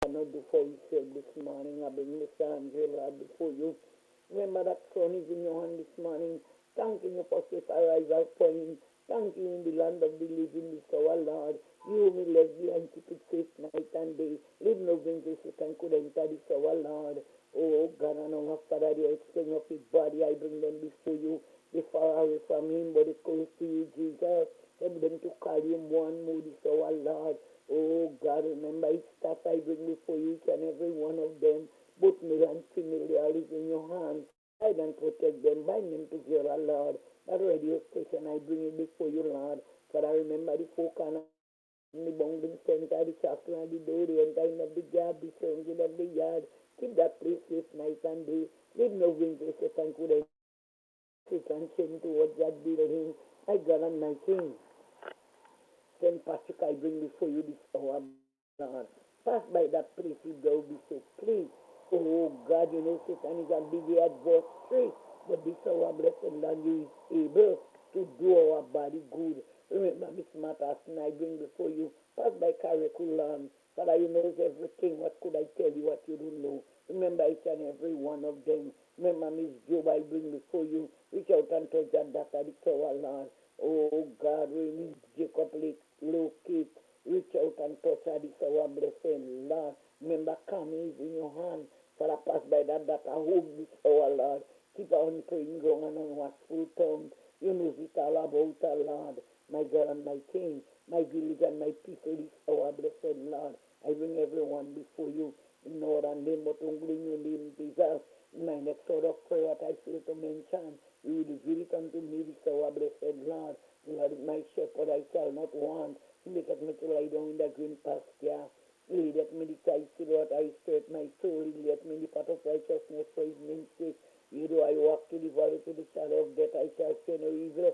cannot do for yourself this morning. I bring Mr. Angela before you. Remember that son is in your hand this morning. Thanking you for safe arrival for him. Thank you in the land of the living, this our Lord. You whom he left behind, keep it safe night and day. Live no vengeance, Satan could enter this our Lord. Oh God, and our Father, the extent of his body, I bring them before you. They far away from him, but they close to you, Jesus. Help them to call him one more, this our Lord. Oh God, remember his staff I bring before you, each and every one of them. Both male and female, they are in your hands. Hide and protect them, bind them together, Lord. That radio station, I bring it before you, Lord. For I remember the folk and the bounding center, the chapter and the door, the entire of the yard, the surrounding of the yard. Keep that place safe night and day. Leave no windows, Satan could sit and change towards that building. My God and my King. St. Patrick, I bring before you this hour, Lord. Pass by that place, you go be safe, please. Oh God, you know Satan is a busy adversary, but this our blessed Lord, you is able to do our body good. Remember Miss Matters, and I bring before you, pass by curriculum. Father, you knows everything. What could I tell you what you don't know? Remember each and every one of them. Remember Miss Job, I bring before you. Reach out and touch that data, this our Lord. Oh God, we need Jacob locate. Reach out and touch her, this our blessed Lord. Remember, Camille is in your hand. Father, pass by that I hope this our Lord. Keep on praying ground and on watchful tongue. You know it all about our Lord. My God and my King, my village and my people, this our blessed Lord. I bring everyone before you. In order and name, but only in your name, Jesus. In my next sort of prayer, what I feel to mention, you will reveal it unto me, this our blessed Lord. Lord is my shepherd, I shall not want. He maketh me to lie down in the green pasture. Lead at me the tight still what I stirred my soul. Lead at me the path of righteousness for his name's sake. Yea, though I walk to the valley to the shadow of death, I shall fear no evil.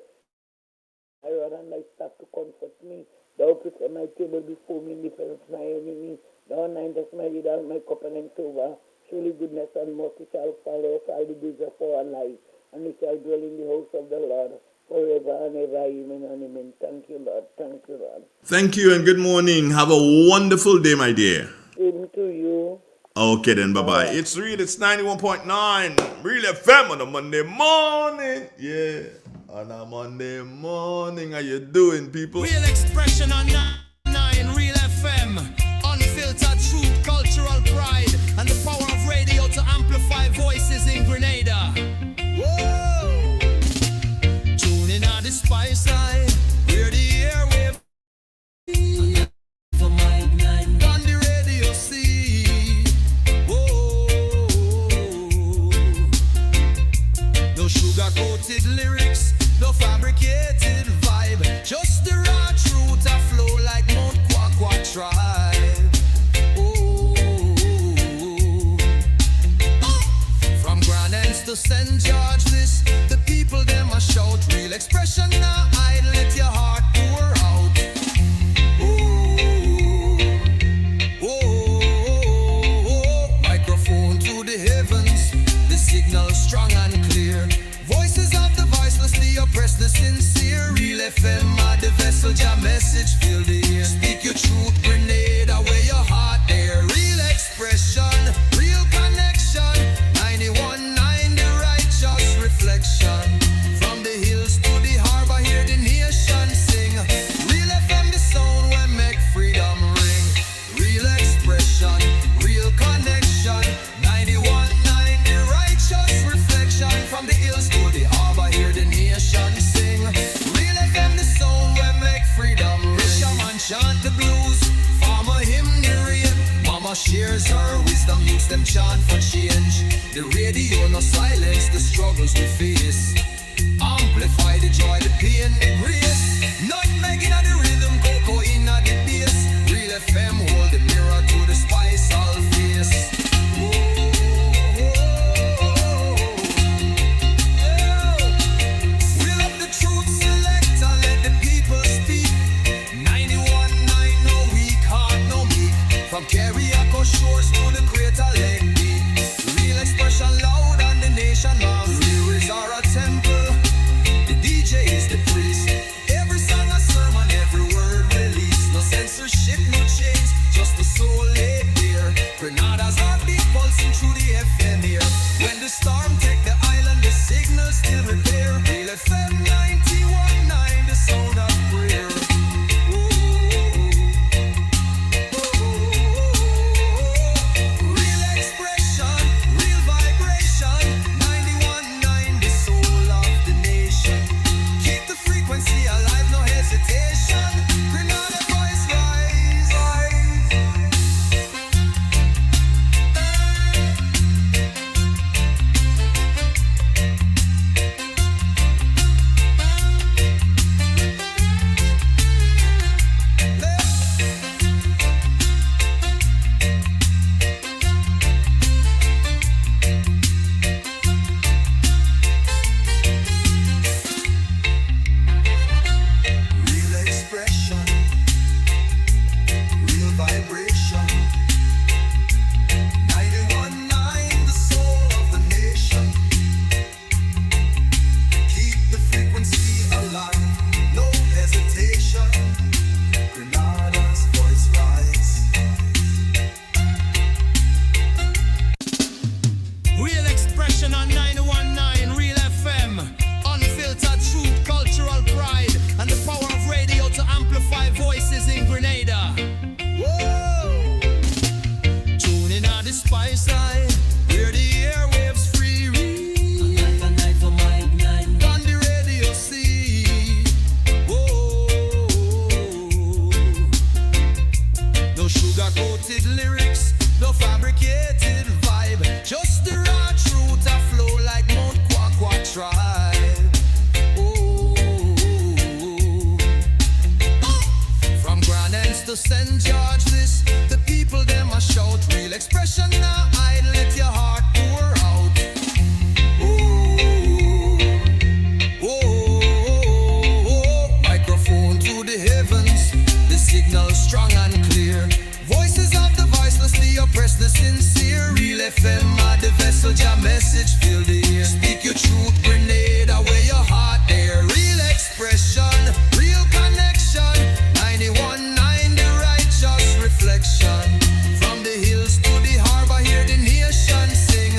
I run and my staff to comfort me. Thou prepare my table before me in the presence of my enemy. Thou anointest my head and my cup and over. Surely goodness and mercy shall follow us all the days of our life, and we shall dwell in the house of the Lord forever and ever. Amen and amen. Thank you, Lord. Thank you, Lord. Thank you and good morning. Have a wonderful day, my dear. Same to you. Okay then, bye-bye. It's 91.9 Real FM on a Monday morning. Yeah, on a Monday morning. How you doing, people? Real expression on 9 Real FM. Unfiltered truth, cultural pride, and the power of radio to amplify voices in Grenada. Whoa! Tuning on the spice side, where the airwave on the radio see. Whoa! No sugar-coated lyrics, no fabricated vibe, just the raw truth a flow like Mount Kwakwa tribe. Oh. From Grand Anse to St. George, this the people them a shout. Real expression now, I let your heart pour out. Microphone to the heavens, the signal strong and clear. Voices of the voiceless, the oppressed, the sincere. Real FM are the vessel, your message fill the air. Speak your truth, Grenada, where your heart there. Real expression, real connection. 91.9 the righteous reflection. From the hills to the harbor, hear the nation sing. Real FM, the sound where make freedom ring. Real expression, real connection. 91.9 the righteous reflection. From the hills to the harbor, hear the nation sing. Real FM, the sound where make freedom ring. Fisherman chant the blues, farmer hymn the rain. Mama shares her wisdom, use them chant for change. The radio no silence the struggles we face. Amplify the joy, the pain, the grace. Nutmeg in the rhythm, cocoa in the bass. Real FM hold the mirror to the spice all face. We'll up the truth select and let the people speak. 91.9 no weak heart, no meek. From Carriacou shores to the Crater Lake deep. Real expression loud and the nation loves. Here is our attempt to St. George this. The people them a shout. Real expression now I let your heart pour out. Ooh, oh, microphone to the heavens. The signal strong and clear. Voices of the voiceless, the oppressed, the sincere. Real FM are the vessel, your message fill the ear. Speak your truth, grenade away your heart there. Real expression, real connection. 91.9 the righteous reflection. From the hills to the harbor, hear the nation sing.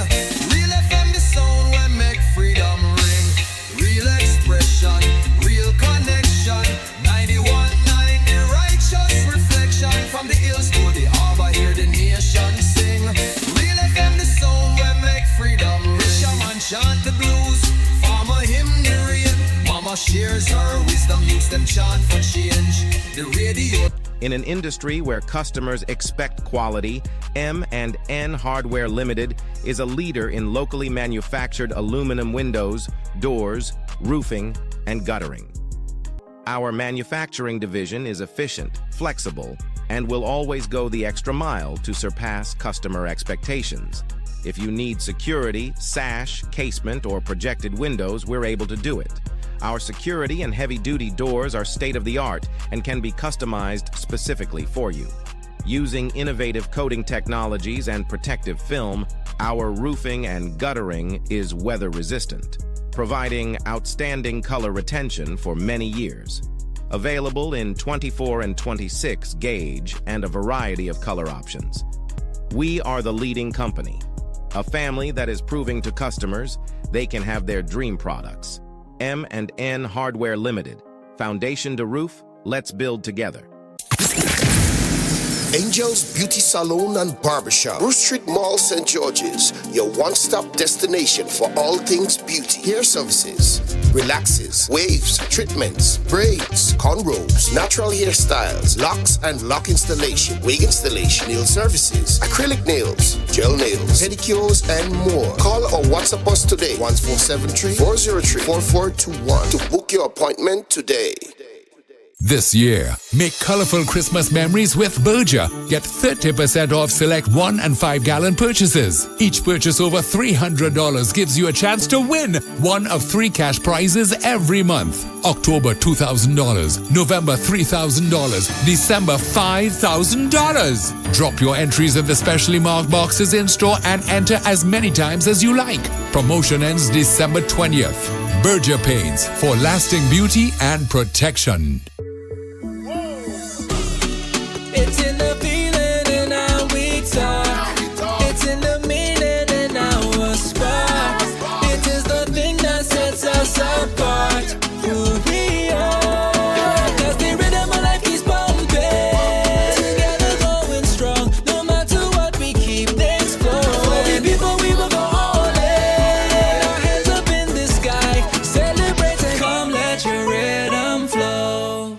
Real FM, the sound will make freedom ring. Real expression, real connection. 91.9 the righteous reflection. From the hills to the harbor, hear the nation sing. Real FM, the sound will make freedom ring. Fisherman chant the blues, farmer hymn the rain. Mama shares her wisdom, use them chant for change. The radio. In an industry where customers expect quality, M&N Hardware Limited is a leader in locally manufactured aluminum windows, doors, roofing, and guttering. Our manufacturing division is efficient, flexible, and will always go the extra mile to surpass customer expectations. If you need security, sash, casement, or projected windows, we're able to do it. Our security and heavy-duty doors are state-of-the-art and can be customized specifically for you. Using innovative coating technologies and protective film, our roofing and guttering is weather-resistant, providing outstanding color retention for many years. Available in 24 and 26 gauge and a variety of color options. We are the leading company, a family that is proving to customers they can have their dream products. M&N Hardware Limited. Foundation to roof, let's build together. Angel's Beauty Salon and Barbershop, Bruce Street Mall, St. George's, your one-stop destination for all things beauty. Hair services, relaxes, waves, treatments, braids, cornrows, natural hairstyles, locks and lock installation, wig installation, nail services, acrylic nails, gel nails, pedicures, and more. Call or WhatsApp us today, 1473-403-4421 to book your appointment today. This year, make colorful Christmas memories with Berger. Get 30% off select 1 and 5 gallon purchases. Each purchase over $300 gives you a chance to win one of 3 cash prizes every month. October $2,000, November $3,000, December $5,000. Drop your entries in the specially marked boxes in store and enter as many times as you like. Promotion ends December 20th. Berger Paints for lasting beauty and protection. It's in the feeling and how we talk. It's in the meaning and our spark. It is the thing that sets us apart. Who we are. 'Cause the rhythm of life keeps pumping. Together going strong. No matter what, we keep things flowing. For the people, we will go all in. Our hands up in the sky. Celebrate and come, let your rhythm flow.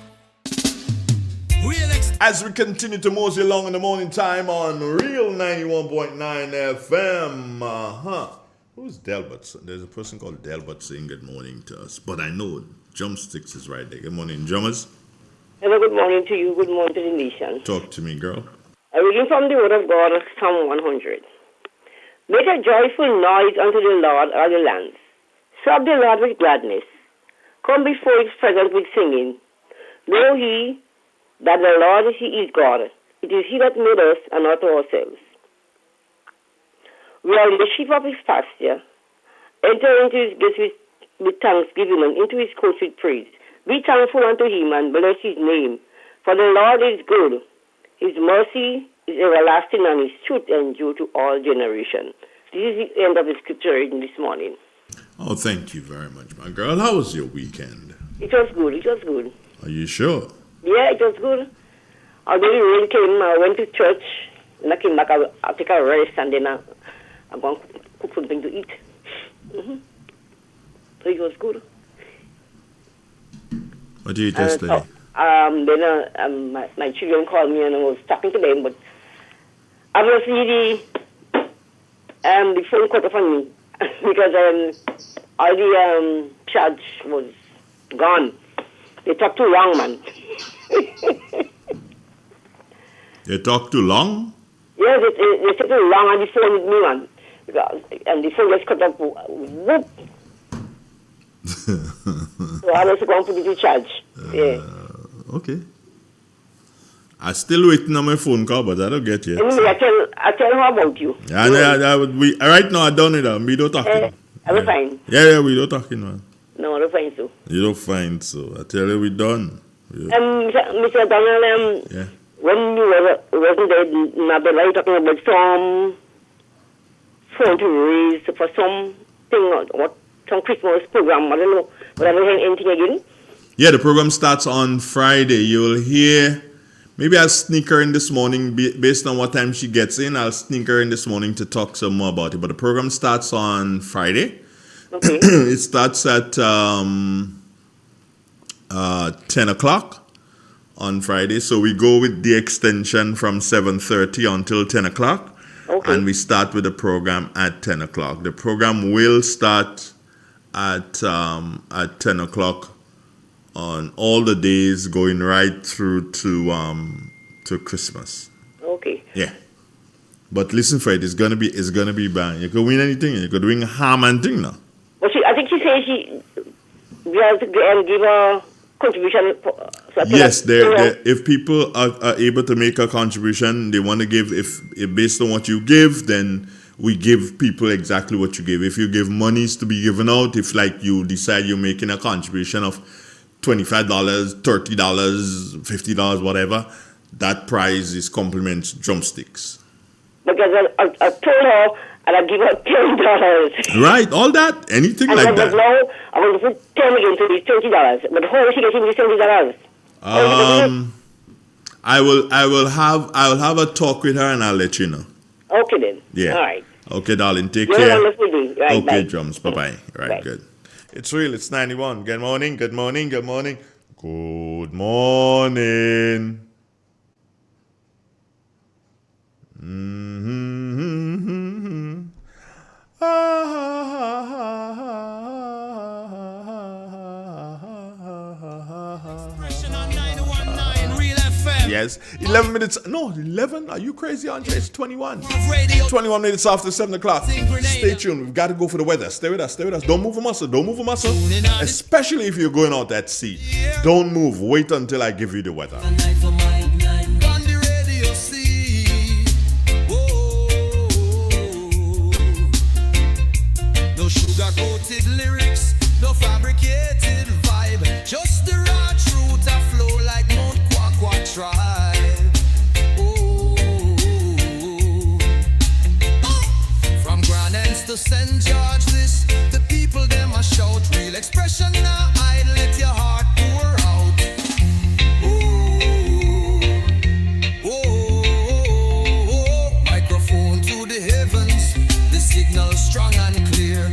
As we continue to mosey along in the morning time on Real 91.9 FM. Who's Delbert? There's a person called Delbert saying good morning to us. But I know Drumsticks is right there. Good morning, drummers. Hello, good morning to you. Good morning to the nation. Talk to me, girl. I'm reading from the Word of God, Psalm 100. Make a joyful noise unto the Lord, all the lands. Serve the Lord with gladness. Come before his presence with singing. Know ye that the Lord, he is God. It is he that made us and not ourselves. We are the sheep of his pasture. Enter into his gates with thanksgiving and into his courts with praise. Be thankful unto him and bless his name. For the Lord is good. His mercy is everlasting and his truth endure to all generations. This is the end of the scripture reading this morning. Oh, thank you very much, my girl. How was your weekend? It was good. It was good. Are you sure? Yeah, it was good. Although the rain came, I went to church. When I came back, I'll take a rest and then I'm going to cook something to eat. So it was good. What did you just say? Then my children called me and I was talking to them, but obviously the phone cut off on me because all the charge was gone. They talked to wrong man. They talk too long? Yeah, they take too long and the phone with me, man. And the phone just cut off. Whoop. So I was going to put it to charge. Yeah. Okay. I still waiting on my phone call, but I don't get yet. Anyway, I tell her about you. Right now I done it. We don't talking. I was fine. Yeah, we don't talking, man. No, I don't find so. You don't find so. I tell you, we done. Yeah. Mr. Donald, Yeah. when you wasn't there, Nabella, you talking about some phone to raise for something, what some Christmas program, I don't know, but I don't hear anything again. Yeah, the program starts on Friday. You'll hear. Maybe I'll sneak her in this morning based on what time she gets in. I'll sneak her in this morning to talk some more about it. But the program starts on Friday. Okay. It starts at 10 o'clock on Friday. So we go with the extension from 7:30 until 10 o'clock. Okay. And we start with the program at 10 o'clock. The program will start at 10 o'clock on all the days going right through to Christmas. Okay. Yeah. But listen for it, it's gonna be bad. You could win anything, you could win ham and thing now. Well, I think she said we have to give a contribution. Yes, if people are able to make a contribution, they want to give, if based on what you give, then we give people exactly what you give. If you give monies to be given out, if like you decide you're making a contribution of $25, $30, $50, whatever, that prize is compliments drumsticks. Because I told her and I give her $10. Right, all that, anything and like that. But now I want to put 10 again to these $20. But how is she getting these $20? I will have a talk with her and I'll let you know. Okay then. Yeah. All right. Okay, darling. Take You're care. wonderful day. Right, okay, bye. drums. Bye-bye. Right, Bye. good. It's real. It's 91. Good morning. Good morning. Good morning. Good morning. Mm-hmm. Yes, 11 minutes. No, 11? Are you crazy, Andre? It's 21. 21 minutes after 7 o'clock. Stay tuned. We've got to go for the weather. Stay with us. Stay with us. Don't move a muscle. Don't move a muscle. Especially if you're going out at sea. Don't move. Wait until I give you the weather. No sugar-coated lyrics, no fabricated vibe, just the raw truth I flow like Mount Kwakwa tribe. From Grand Anse to St. George, this the people them a shout. Real expression now, I let your heart pour out. Microphone to the heavens, the signal strong and clear.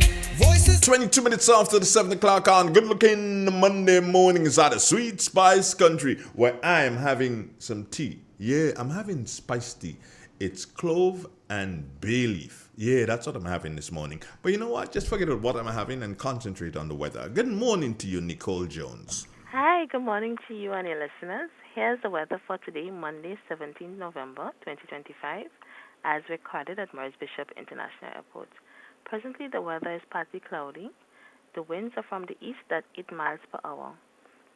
22 minutes after the 7 o'clock on good looking Monday mornings out of Sweet Spice Country, where I am having some tea. Yeah, I'm having spice tea. It's clove and bay leaf. Yeah, that's what I'm having this morning. But you know what? Just forget about what I'm having and concentrate on the weather. Good morning to you, Nicole Jones. Hi, good morning to you and your listeners. Here's the weather for today, Monday, 17th November, 2025, as recorded at Maurice Bishop International Airport. Presently, the weather is partly cloudy. The winds are from the east at 8 miles per hour.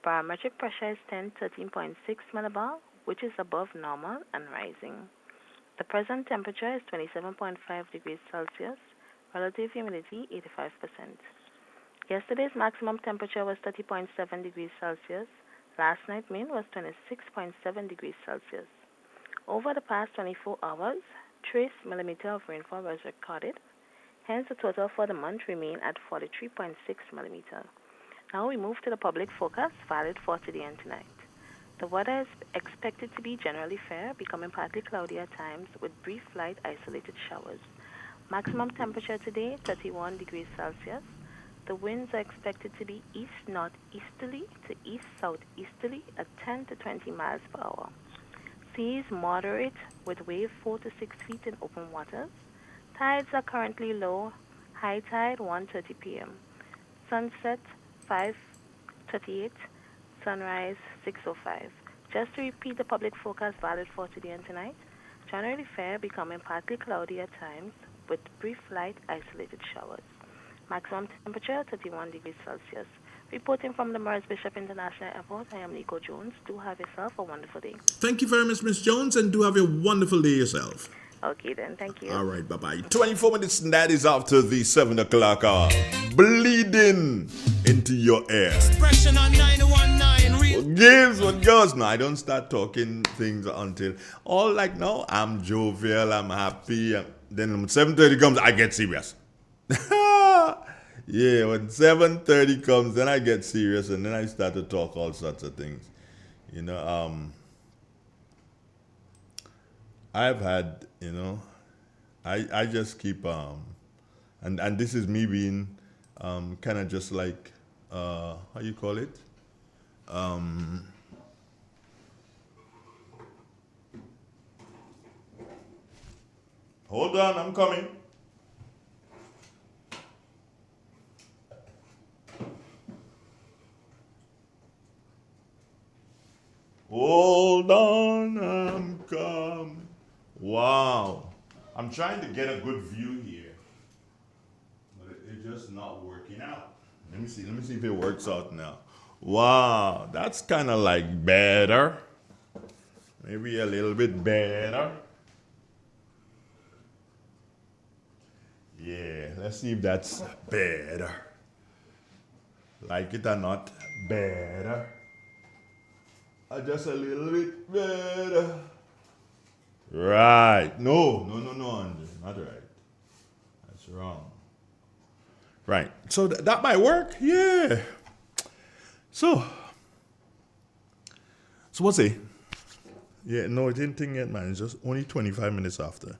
Barometric pressure is 13.6 millibar, which is above normal and rising. The present temperature is 27.5 degrees Celsius. Relative humidity, 85%. Yesterday's maximum temperature was 30.7 degrees Celsius. Last night's mean was 26.7 degrees Celsius. Over the past 24 hours, trace millimeter of rainfall was recorded. Hence, the total for the month remained at 43.6 millimeter. Now we move to the public forecast valid for today and tonight. The weather is expected to be generally fair, becoming partly cloudy at times with brief light isolated showers. Maximum temperature today, 31 degrees Celsius. The winds are expected to be east-northeasterly to east-southeasterly at 10 to 20 miles per hour. Seas moderate with wave 4 to 6 feet in open waters. Tides are currently low. High tide 1:30 p.m. Sunset 5:38. Sunrise 6:05. Just to repeat the public forecast valid for today and tonight, January fair becoming partly cloudy at times with brief light isolated showers. Maximum temperature 31 degrees Celsius. Reporting from the Morris Bishop International Airport, I am Nico Jones. Do have yourself a wonderful day. Thank you very much, Miss Jones, and do have a wonderful day yourself. Okay then, thank you. All right, bye-bye. 24 minutes, and that is after the 7 o'clock hour. Bleeding into your ear. Xpression on 919 real. What gives, what goes? No, I don't start talking things until, all like, no, I'm jovial, I'm happy. Then when 7:30 comes, I get serious. Yeah, when 7:30 comes, then I get serious, and then I start to talk all sorts of things. You know, I've had, you know, I just keep, and this is me being kind of just like, how you call it? Hold on, I'm coming. Hold on, I'm coming. Wow. I'm trying to get a good view here, but it's just not working out. Let me see if it works out now. Wow, that's kind of like better. Maybe a little bit better. Yeah, let's see if that's better. Like it or not, better. Just a little bit better. Right. No, Andre. Not right. That's wrong. Right. So that might work? Yeah. So what's it? Yeah, no, I didn't think yet, man. It's just only 25 minutes after.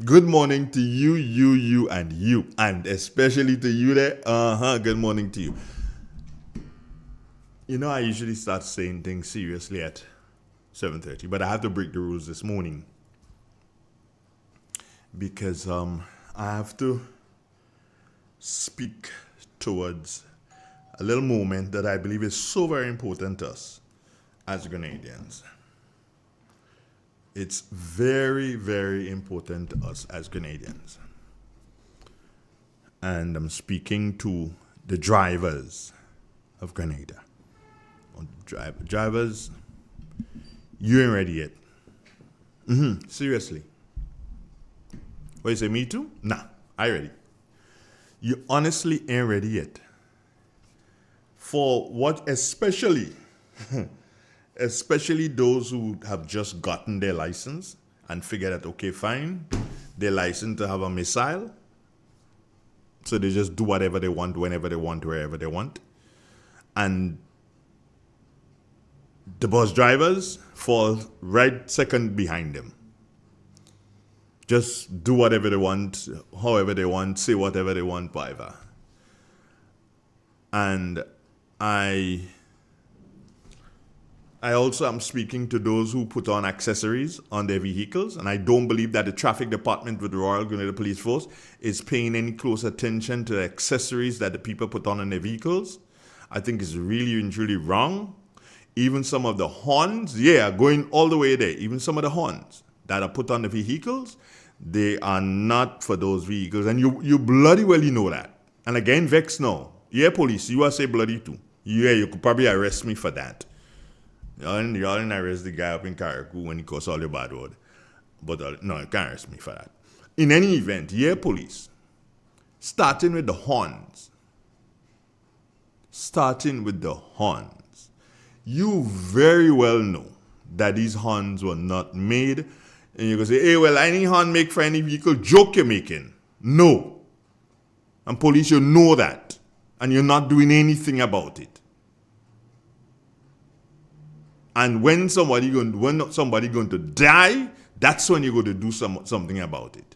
Good morning to you, and especially to you there. Good morning to you. You know, I usually start saying things seriously at 7:30, but I have to break the rules this morning because I have to speak towards a little moment that I believe is so very important to us as Grenadians. It's very, very important to us as Grenadians. And I'm speaking to the drivers of Grenada. Drivers, you ain't ready yet. Seriously. What you say, me too? Nah, I ready. You honestly ain't ready yet. For what, especially those who have just gotten their license and figure that, okay, fine, they're licensed to have a missile, so they just do whatever they want, whenever they want, wherever they want. And the bus drivers fall right second behind them. Just do whatever they want, however they want, say whatever they want, whatever. And I also am speaking to those who put on accessories on their vehicles, and I don't believe that the traffic department with the Royal Grenada Police Force is paying any close attention to the accessories that the people put on their vehicles. I think it's really and truly wrong. Even some of the horns, going all the way there, even some of the horns that are put on the vehicles, they are not for those vehicles. And you bloody well you know that. And again, vex now. Yeah, police, you are say bloody too. Yeah, you could probably arrest me for that. Y'all didn't arrest the guy up in Carriacou when he caused all the bad word. But no, you can't arrest me for that. In any event, yeah, police, starting with the horns. You very well know that these horns were not made. And you can say, hey, well, any horn make for any vehicle, joke you're making. No. And police, you know that. And you're not doing anything about it. And when somebody going to die, that's when you're going to do something about it.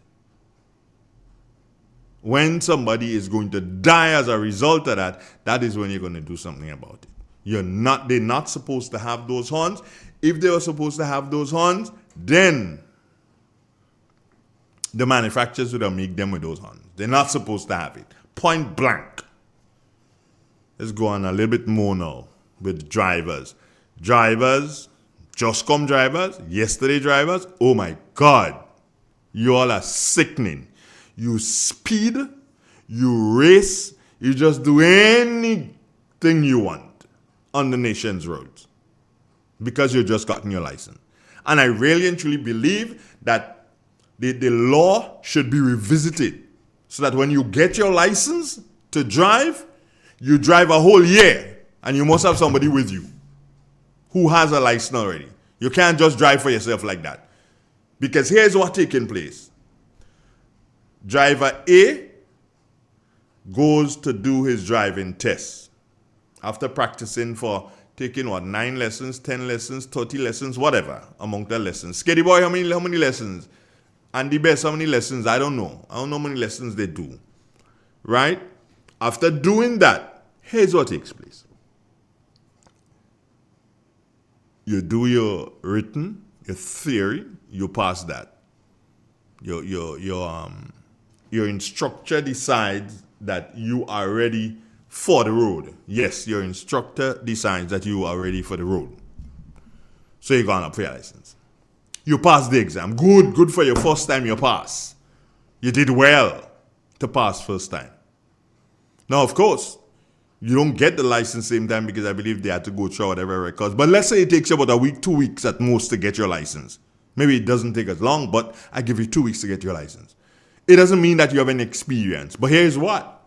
When somebody is going to die as a result of that, that is when you're going to do something about it. They're not supposed to have those horns. If they were supposed to have those horns, then the manufacturers would have made them with those horns. They're not supposed to have it. Point blank. let's go on a little bit more now with drivers. Drivers, just come drivers, yesterday drivers, oh my God. You all are sickening. You speed, you race, you just do anything you want on the nation's roads because you just gotten your license. And I really and truly believe that the law should be revisited so that when you get your license to drive, you drive a whole year and you must have somebody with you who has a license already. You can't just drive for yourself like that. Because here's what's taking place. Driver A goes to do his driving test. After practicing for taking 9 lessons, 10 lessons, 30 lessons, whatever, among the lessons. Skitty boy, how many lessons? Andy Best, how many lessons? I don't know. I don't know how many lessons they do. Right? After doing that, here's what takes place. You do your written, your theory, you pass that. Your instructor decides that you are ready for the road. Yes, your instructor decides that you are ready for the road. So you're going up for your license. You pass the exam. Good for your first time you pass. You did well to pass first time. Now, of course, you don't get the license same time because I believe they had to go through whatever records. But let's say it takes you about a week, 2 weeks at most to get your license. Maybe it doesn't take as long, but I give you 2 weeks to get your license. It doesn't mean that you have any experience. But here's what.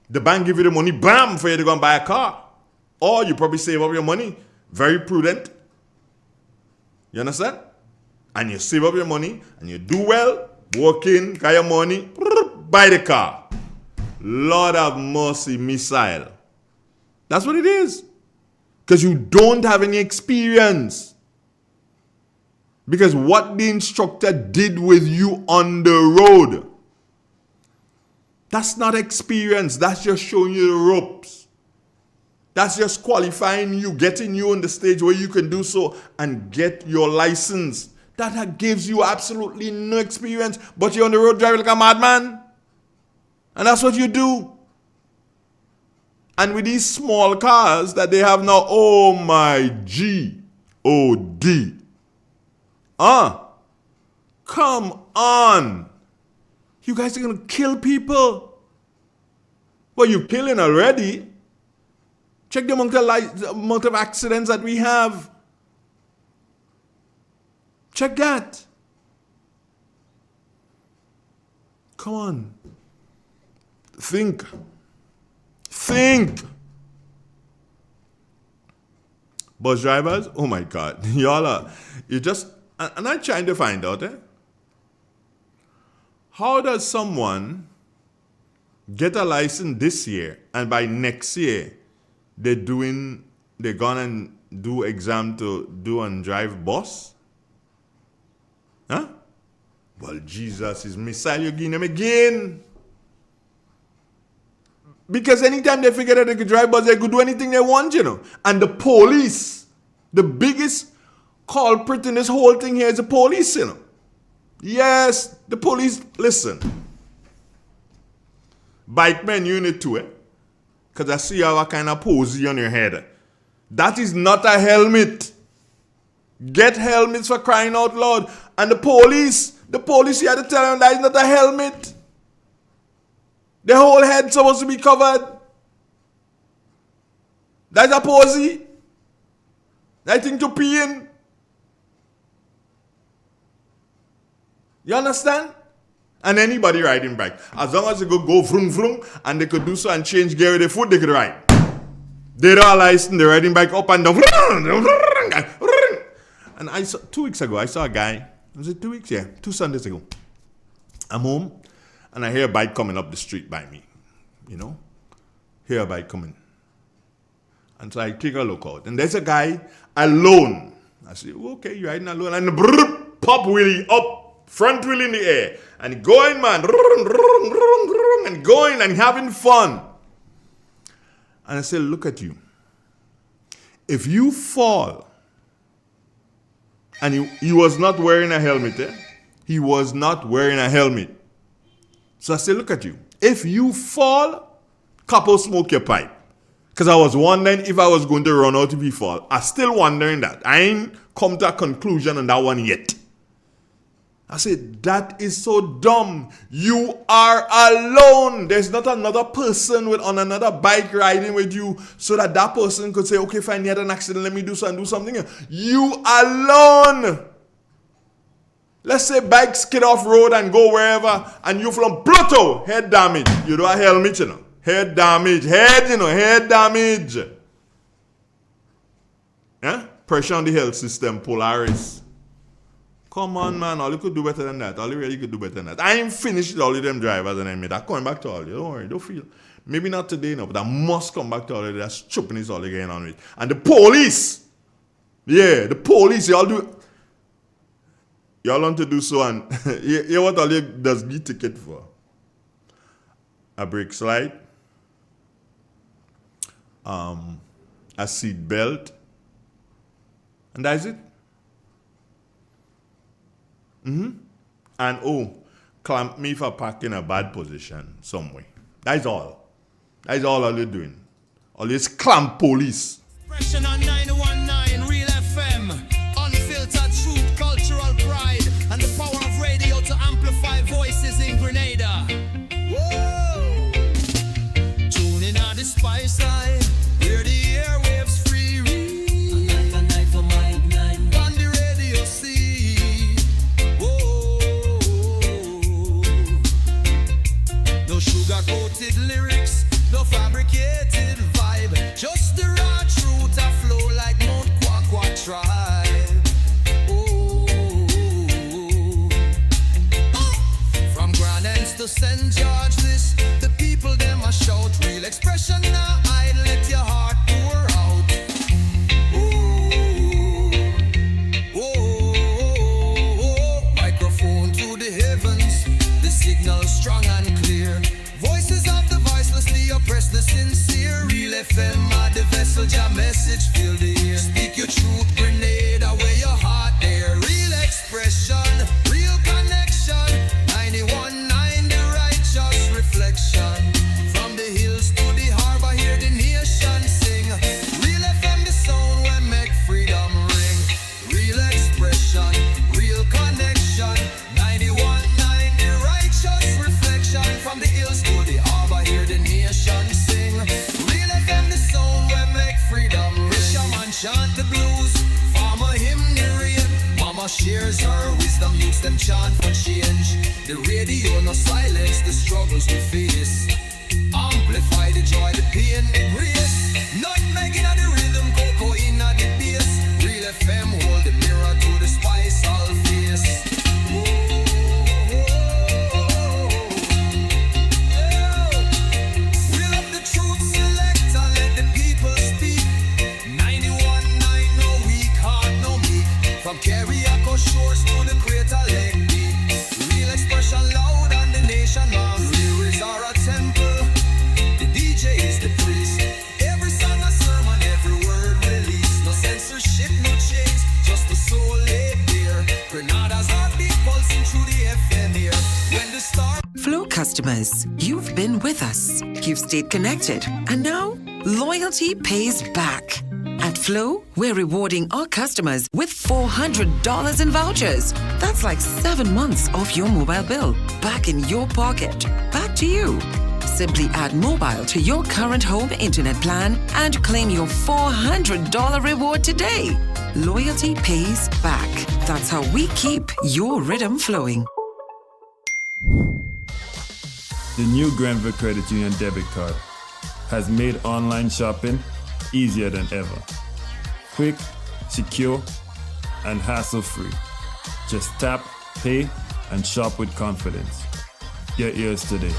The bank give you the money, bam, for you to go and buy a car. Or you probably save up your money. Very prudent. You understand? And you save up your money and you do well, work in, got your money, buy the car. Lord have mercy, missile. That's what it is. Because you don't have any experience. Because what the instructor did with you on the road, that's not experience. That's just showing you the ropes. That's just qualifying you, getting you on the stage where you can do so and get your license. That gives you absolutely no experience, but you're on the road driving like a madman. And that's what you do. And with these small cars that they have now, oh my G-O-D. Come on. You guys are going to kill people. Well, you're killing already. Check the amount of accidents that we have. Check that. Come on. Think. Bus drivers, oh my God. You're just, and I'm trying to find out, how does someone get a license this year and by next year they're gonna do exam to do and drive bus? Huh? Well, Jesus is missile, you're giving them again. Because anytime they figure that they could drive bus, they could do anything they want, you know. And the police, the biggest culprit in this whole thing here is the police, you know. Yes, the police, listen. Bike man, you need to, because I see you have a kind of posy on your head. That is not a helmet. Get helmets for crying out loud. And the police, you had to tell them that is not a helmet. The whole head's supposed to be covered. That's a posy. That thing to pee in. You understand? And anybody riding bike, as long as they could go vroom vroom and they could do so and change gear with their foot, they could ride. They're all licensed, they're riding bike up and down. And I saw 2 weeks ago, I saw a guy. Was it 2 weeks? Yeah, 2 Sundays ago. I'm home and I hear a bike coming up the street by me. You know? Hear a bike coming. And so I take a look out. And there's a guy alone. I say, okay, you're riding alone. And brrr, pop wheelie up. Front wheel in the air. And going, man. And going and having fun. And I said, look at you. If you fall, and he was not wearing a helmet, He was not wearing a helmet. So I said, look at you. If you fall Couple smoke your pipe. Because I was wondering if I was going to run out before. I'm still wondering that. I ain't come to a conclusion on that one yet. I said, that is so dumb. You are alone. There's not another person on another bike riding with you so that person could say, okay, if I had an accident, let me do something. You alone. Let's say bike skid off road and go wherever and you from Pluto, head damage. You do a helmet, you know. Head damage. Head damage. Yeah? Pressure on the health system, Polaris. Come on, man. All you could do better than that. All you really could do better than that. I ain't finished with all of them drivers and I made that. Coming back to all you. Don't worry. Don't feel. Maybe not today, no, but I must come back to all of that stupidness all again on it. And the police. Yeah, the police. Y'all want to do so and you know what all you does the ticket for? A brake slide. A seat belt. And that's it. And clamp me for parking a bad position somewhere. That's all. That's all you're doing. Always clamp police. Expression on 919 Real FM. Unfiltered truth, cultural pride, and the power of radio to amplify voices in Grenada. Whoa! Tuning on the spice side, hear the airwaves free. A night for my night. On the radio see. No sugar-coated lyrics, no fabricated vibe. Just the raw truth I flow like Mount Kwakwa tribe. From Grand Anse to St. George, this the people them a shout. Real expression now, I let your heart pour out. Microphone to the heavens, the signal strong and clear. Voices of the voiceless, the oppressed, the sincere. Real FM, the vessel, your message fill the ear. Speak your truth, Grenada, where your heart there. Real expression, real connection. 91.9, the righteous reflection. From the hills to the harbor, hear the nation sing. Real FM, the sound where make freedom ring. Real expression, real connection. 91.9, the righteous reflection. From the hills to the harbor, hear the nation sing. Real FM, the sound where make freedom ring. Fisherman chant the blues, farmer hymn the rain. Mama shares her wisdom, youths them chant for change. The radio no silence the struggles we face. Amplify the joy, the pain, the grace. Nutmeg in the rhythm, cocoa in the bass. Real FM hold the mirror to the spice all face. Reel up the truth selector, let the people speak. 91.9, no weak heart, no meek. From Carriacou shores to the Crater Lake deep. Real expression loud and the nation loud. Lyrics are a temple, the DJ is the priest. Every song a sermon, every word released. No censorship, no chains, just the soul laid bare. Grenada's heartbeat pulsing through the FM here. When the star Flow customers, you've been with us. You've stayed connected. And now, loyalty pays back. At Flow, we're rewarding our customers with $400 in vouchers. That's like 7 months off your mobile bill. Back in your pocket. Back to you. Simply add mobile to your current home internet plan and claim your $400 reward today. Loyalty pays back. That's how we keep your rhythm flowing. The new Grenville Credit Union debit card has made online shopping easier than ever. Quick, secure, and hassle-free. Just tap, pay, and shop with confidence. Get yours today.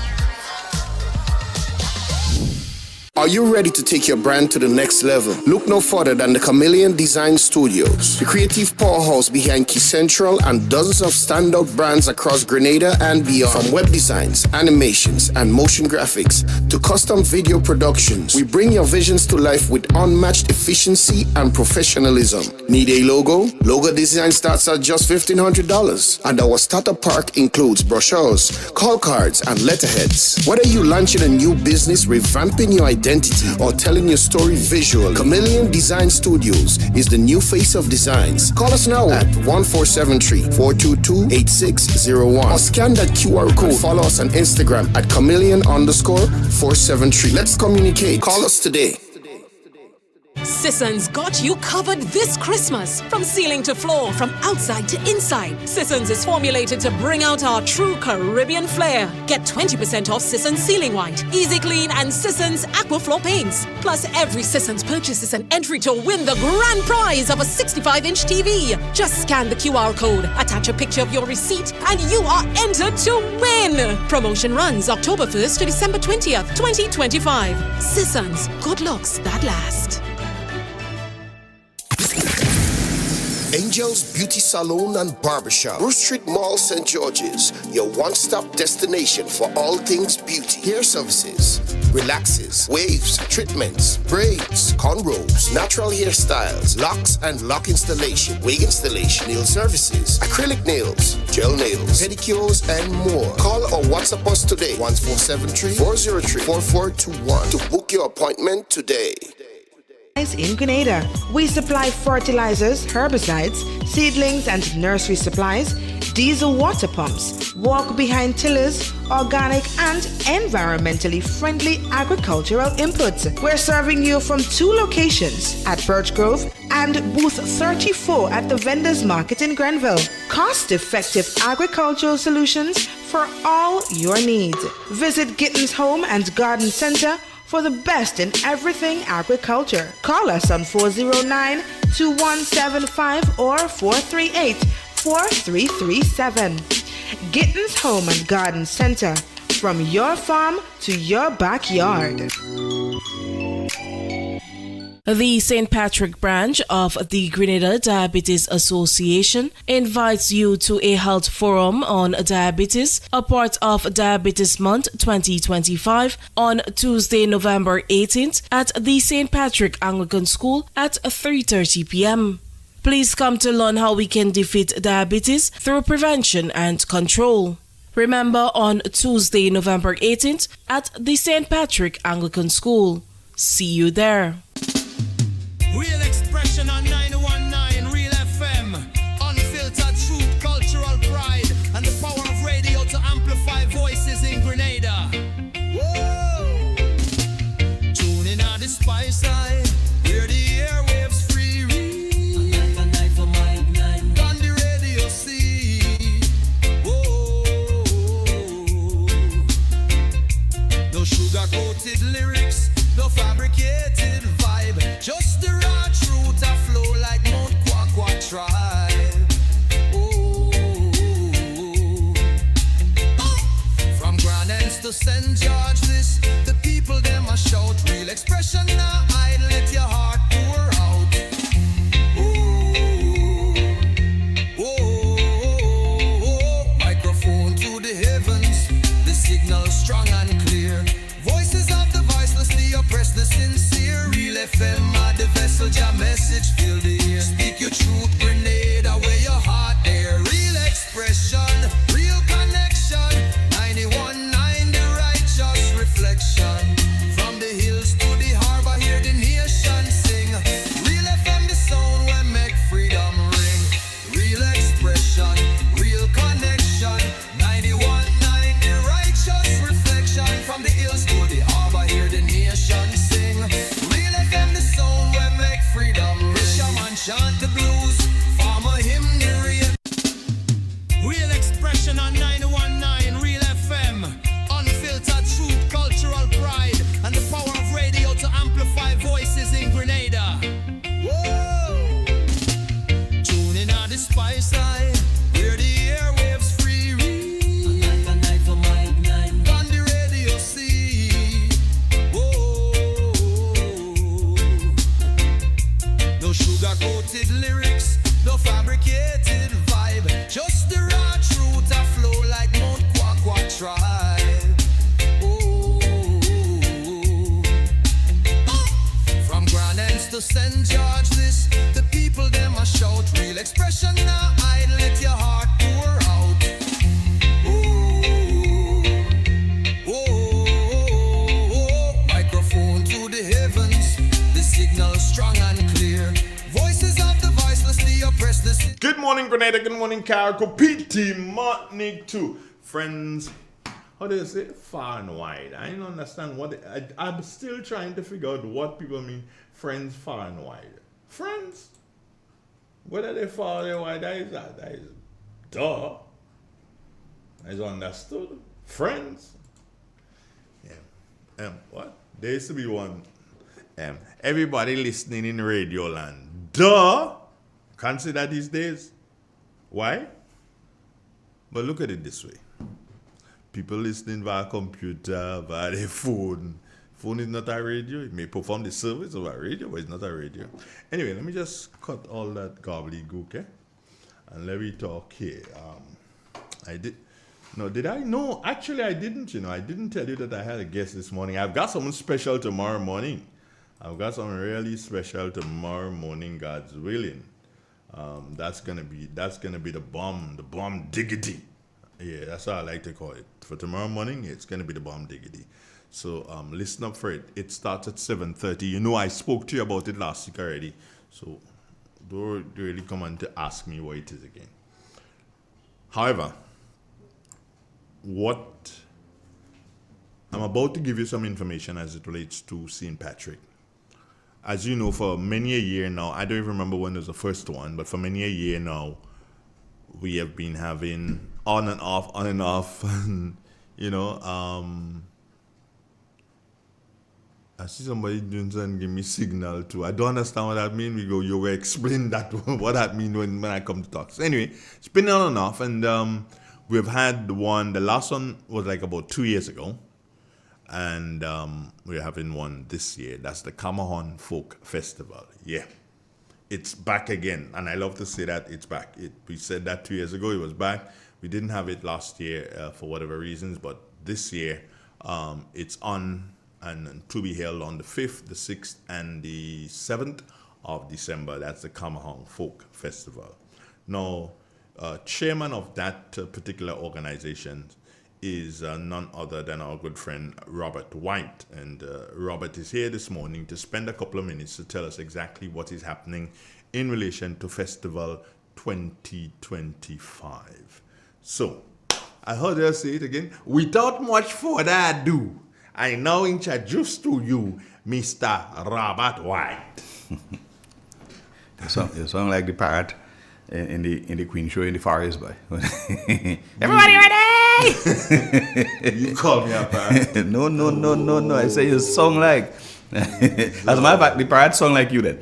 Are you ready to take your brand to the next level? Look no further than the Chameleon Design Studios, the creative powerhouse behind Key Central and dozens of standout brands across Grenada and beyond. From web designs, animations, and motion graphics to custom video productions, we bring your visions to life with unmatched efficiency and professionalism. Need a logo? Logo design starts at just $1,500, and our starter pack includes brochures, call cards, and letterheads. Whether you're launching a new business, revamping your identity, or telling your story visually, Chameleon Design Studios is the new face of designs. Call us now at 1473-422-8601 or scan that QR code. Follow us on Instagram at chameleon_473. Let's communicate. Call us today. Sisson's got you covered this Christmas. From ceiling to floor, from outside to inside, Sisson's is formulated to bring out our true Caribbean flair. Get 20% off Sisson's Ceiling White, Easy Clean, and Sisson's Aquaflow paints. Plus, every Sisson's purchase is an entry to win the grand prize of a 65-inch TV. Just scan the QR code, attach a picture of your receipt, and you are entered to win. Promotion runs October 1st to December 20th, 2025. Sisson's, good looks that last. Angel's Beauty Salon and Barbershop, Bruce Street Mall, St. George's, your one-stop destination for all things beauty. Hair services, relaxes, waves, treatments, braids, cornrows, natural hairstyles, locks and lock installation, wig installation, nail services, acrylic nails, gel nails, pedicures, and more. Call or WhatsApp us today, 1473-403-4421 to book your appointment today. In Grenada, we supply fertilizers, herbicides, seedlings and nursery supplies, diesel water pumps, walk behind tillers, organic and environmentally friendly agricultural inputs. We're serving you from 2 locations at Birch Grove and booth 34 at the Vendors Market in Grenville. Cost-effective agricultural solutions for all your needs. Visit Gittins Home and Garden Center for the best in everything agriculture. Call us on 409-2175 or 438-4337. Gittins Home and Garden Center, from your farm to your backyard. The St. Patrick branch of the Grenada Diabetes Association invites you to a health forum on diabetes, a part of Diabetes Month 2025, on Tuesday, November 18th at the St. Patrick Anglican School at 3:30 p.m. Please come to learn how we can defeat diabetes through prevention and control. Remember, on Tuesday, November 18th at the St. Patrick Anglican School. See you there. Real expression on 919 Real FM. Unfiltered truth, cultural pride, and the power of radio to amplify voices in Grenada. Whoa! Tune in on the spice side, hear the airwaves free. On the radio see. Whoa! No sugar-coated lyrics, no fabricated vibe, just the raw truth a flow like Mount Kwakwa tribe. Oh. From Grand Anse to St. George, this the people them a shout. Real expression now hide, let your heart pour out. Microphone to the heavens, the signal strong and clear. Voices of the voiceless, the oppressed, the sincere. Real FM, the vessel, your message fill the air. Speak your truth, Grenada, where your heart there. Real expression, real connection. 91.9, the righteous reflection. From the hills to the harbor, hear the nation sing. Real FM, the sound where make freedom ring. Real expression, real connection. 91.9, the righteous reflection. From the hills to the harbor, hear the nation sing. Real FM, the sound St. George this. The people them a shout. Real expression now I let your heart pour out. Ooh, oh, microphone to the heavens. The signal strong and clear. Voices of the voiceless, the oppressed. Good morning, Grenada. Good morning, Carrico. PT Martinique too. Friends, how do you say far and wide? I don't understand what I'm still trying to figure out what people mean. Friends, far and wide. Friends, whether they far or wide, that is duh. Is understood. Friends. Yeah. What? There used to be one. Everybody listening in radio land. Duh. Can't say that these days. Why? But look at it this way. People listening via computer, via their phone. Phone is not a radio. It may perform the service of a radio, but it's not a radio. Anyway, let me just cut all that gobbledygook, and let me talk here. Did I? No, actually I didn't, I didn't tell you that I had a guest this morning. I've got someone special tomorrow morning. I've got something really special tomorrow morning, God's willing. That's gonna be the bomb diggity. Yeah, that's how I like to call it. For tomorrow morning, it's gonna be the bomb diggity. So listen up for it. It starts at 7:30. I spoke to you about it last week already. So don't really come on to ask me what it is again. However, I'm about to give you some information as it relates to St. Patrick. As you know, for many a year now, I don't even remember when was the first one, but for many a year now, we have been having on and off, I see somebody doing something, give me signal too. I don't understand what that means. You will explain that what that means when I come to talk. So anyway, it's been on and off, and we've had the last one was like about 2 years ago, and we're having one this year. That's the Camahon Folk Festival. Yeah, it's back again, and I love to say that it's back. We said that 2 years ago, it was back. We didn't have it last year for whatever reasons, but this year it's on and to be held on the 5th, the 6th, and the 7th of December. That's the Camahon Folk Festival. Now, chairman of that particular organization is none other than our good friend Robert White. And Robert is here this morning to spend a couple of minutes to tell us exactly what is happening in relation to Festival 2025. So, I heard her say it again. Without much further ado, I now introduce to you Mr. Robert White. You sound like the parrot in the Queen show in the forest, boy. Everybody ready? You call me a parrot? No. I say you sound like. As a matter of fact, the parrot sound like you then.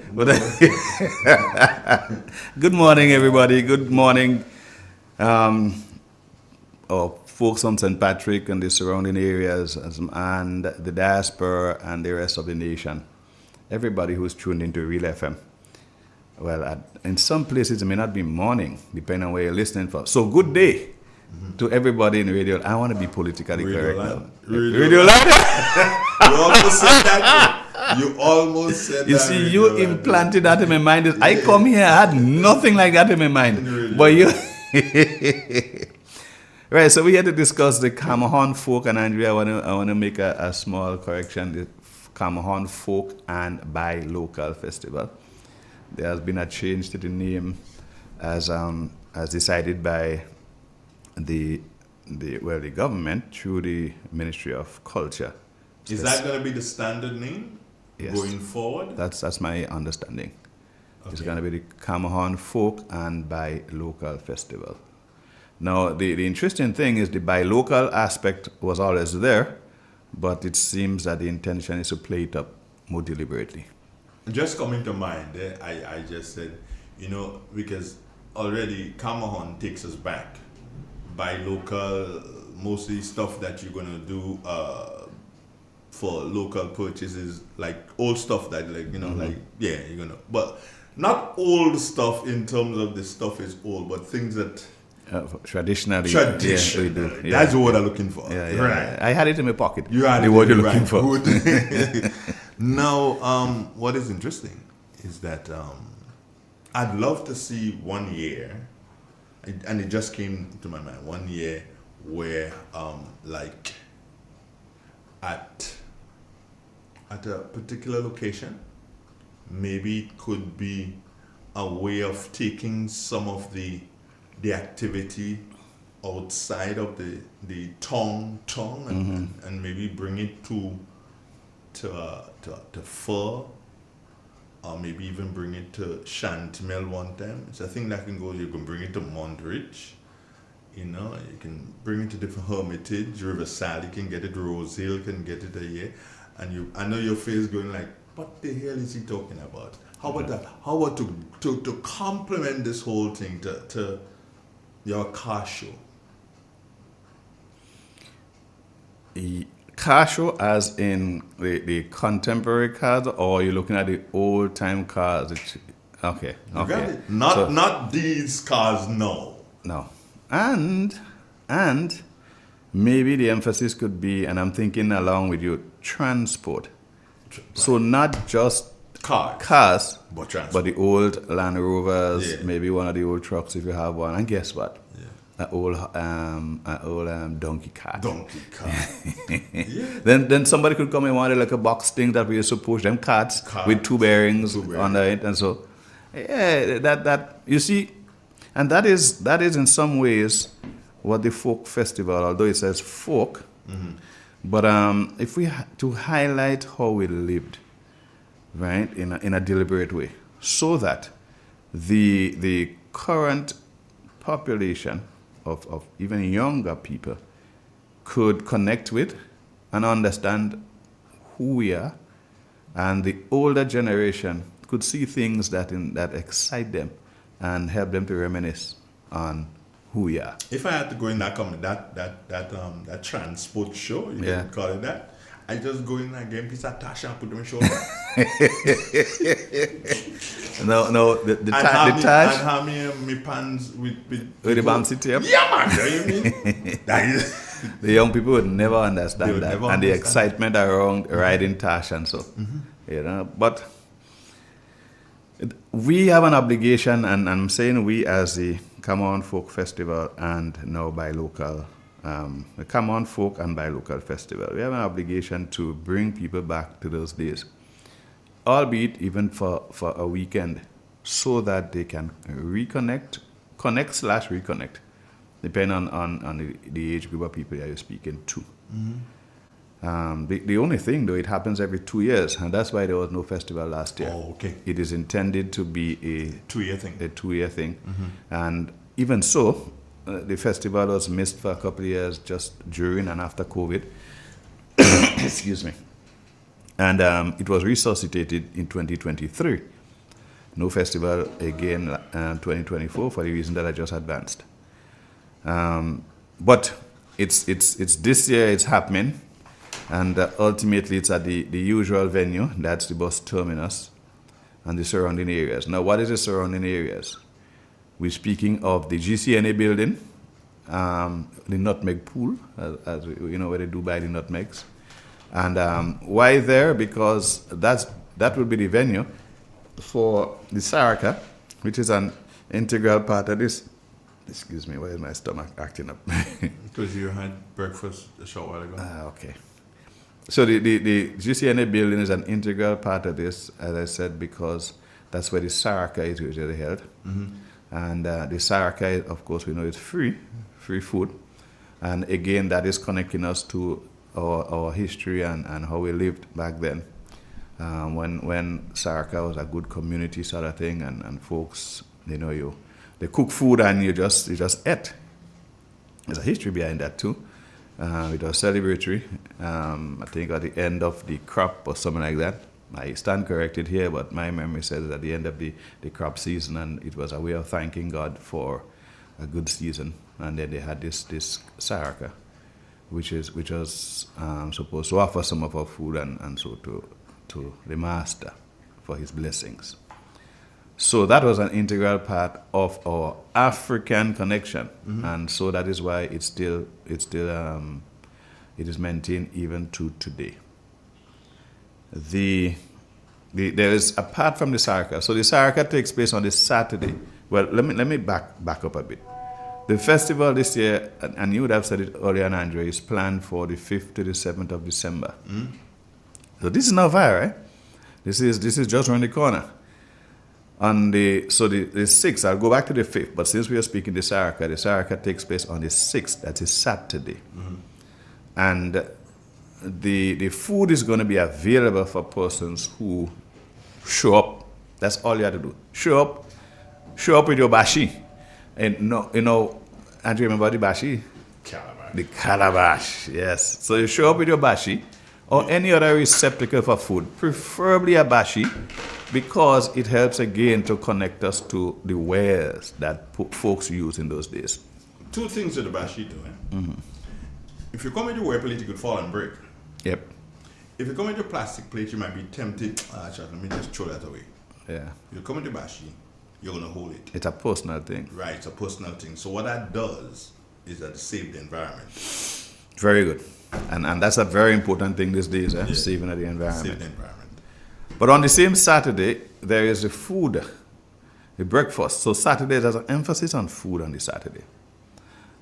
Good morning, everybody. Good morning. Folks from St. Patrick and the surrounding areas and the diaspora and the rest of the nation. Everybody who's tuned into Real FM. Well, in some places it may not be morning, depending on where you're listening from. So good day to everybody in radio. I want to be politically correct now. Radio Land. You almost said that. You almost said you that. See, you implanted that in my mind. I come here, I had nothing like that in my mind. But you... Right, so we're here to discuss the Camahon Folk, and Andrea, I want to make a small correction. The Camahon Folk and Buy Local Festival. There has been a change to the name as decided by the government through the Ministry of Culture. Is that going to be the standard name going forward? That's my understanding. Okay. It's going to be the Camahon Folk and Buy Local Festival. Now, the interesting thing is the buy local aspect was always there, but it seems that the intention is to play it up more deliberately. Just coming to mind, I just said, because already Camahon takes us back. Buy local, mostly stuff that you're going to do for local purchases, like old stuff that, you're going to, but not old stuff in terms of the stuff is old, but things that... Traditionally. We do. That's what I'm looking for. Yeah. Right. I had it in my pocket. You had the word you're looking for. Now, what is interesting is that I'd love to see 1 year, and it just came to my mind, 1 year where like at a particular location, maybe it could be a way of taking some of the activity outside of the tongue and maybe bring it to Fur, or maybe even bring it to Shantimel one time. It's a thing that can go. You can bring it to Montreach, you know. You can bring it to different Hermitage, Riverside. You can get it. Rose Hill can get it here, and I know your face going like, what the hell is he talking about? How about that? How about to complement this whole thing to your car show? Car show as in the contemporary cars, or are you looking at the old time cars? Okay. You got it. Not these cars, no. No. And maybe the emphasis could be, and I'm thinking along with you, transport. So not just cars, but the old Land Rovers, maybe one of the old trucks if you have one. And guess what? An old donkey cart. Then somebody could come and want like a box thing that we used to push them carts with two bearings under it, and so that you see, and that is in some ways what the folk festival, although it says folk, but if we to highlight how we lived, right, in a deliberate way, so that the current population of even younger people could connect with and understand who we are, and the older generation could see things that excite them and help them to reminisce on who we are. If I had to go in that transport show, you can call it that, I just go in and get a piece of Tasha and put them in shoulder. No, the Tash. And have me pants with the bouncy tape. Yeah, man. You know what I mean? The young people would never understand that, and the excitement around riding Tash and so, you know. But we have an obligation, and I'm saying we as the Come On Folk Festival and now Buy Local. The Come On Folk and Buy Local Festival. We have an obligation to bring people back to those days, albeit even for a weekend, so that they can connect/reconnect, depending on the age group of people that you're speaking to. The only thing, though, it happens every 2 years, and that's why there was no festival last year. Oh, okay. It is intended to be a 2-year thing. A 2-year thing, and even so. The festival was missed for a couple of years just during and after COVID. Excuse me. And it was resuscitated in 2023. No festival again 2024 for the reason that I just advanced. But it's this year it's happening, and ultimately it's at the usual venue. That's the bus terminus and the surrounding areas. Now, what is the surrounding areas? We're speaking of the GCNA building, the Nutmeg Pool, as you know, where they do buy the nutmegs. And why there? Because that will be the venue for the Saraka, which is an integral part of this. Excuse me, why is my stomach acting up? Because you had breakfast a short while ago. Okay. So the GCNA building is an integral part of this, as I said, because that's where the Saraka is usually held. And the Saraka, of course, we know is free food. And again, that is connecting us to our history and how we lived back then. When Saraka was a good community sort of thing, and folks, they cook food and you just ate. There's a history behind that too. It was celebratory. I think at the end of the crop or something like that. I stand corrected here, but my memory says at the end of the crop season, and it was a way of thanking God for a good season. And then they had this Saraka, which was supposed to offer some of our food and so to the Master for his blessings. So that was an integral part of our African connection, and so that is why it is maintained even to today. The there is, apart from the Saraka, so the Saraka takes place on the Saturday. Well, let me back up a bit. The festival this year, and you would have said it earlier, Andre, is planned for the 5th to the 7th of December. So this is not far, right? This is just around the corner. On the 6th, I'll go back to the 5th, but since we are speaking the Saraka takes place on the 6th, that is Saturday. And the food is going to be available for persons who show up. That's all you have to do. Show up with your bashi. And and you remember the bashi? Calabash. The calabash, yes. So you show up with your bashi or any other receptacle for food, preferably a bashi, because it helps again to connect us to the wares that folks use in those days. Two things with the bashi though. If you come with your ware plate, you could fall and break. Yep. If you come with your plastic plate, you might be tempted. Let me just throw that away. Yeah. You come with the bashi, you're going to hold it. It's a personal thing. Right, it's a personal thing. So what that does is that it saves the environment. Very good. And that's a very important thing these days, saving the environment. Save the environment. But on the same Saturday, there is the food, the breakfast. So Saturday, there's an emphasis on food on the Saturday.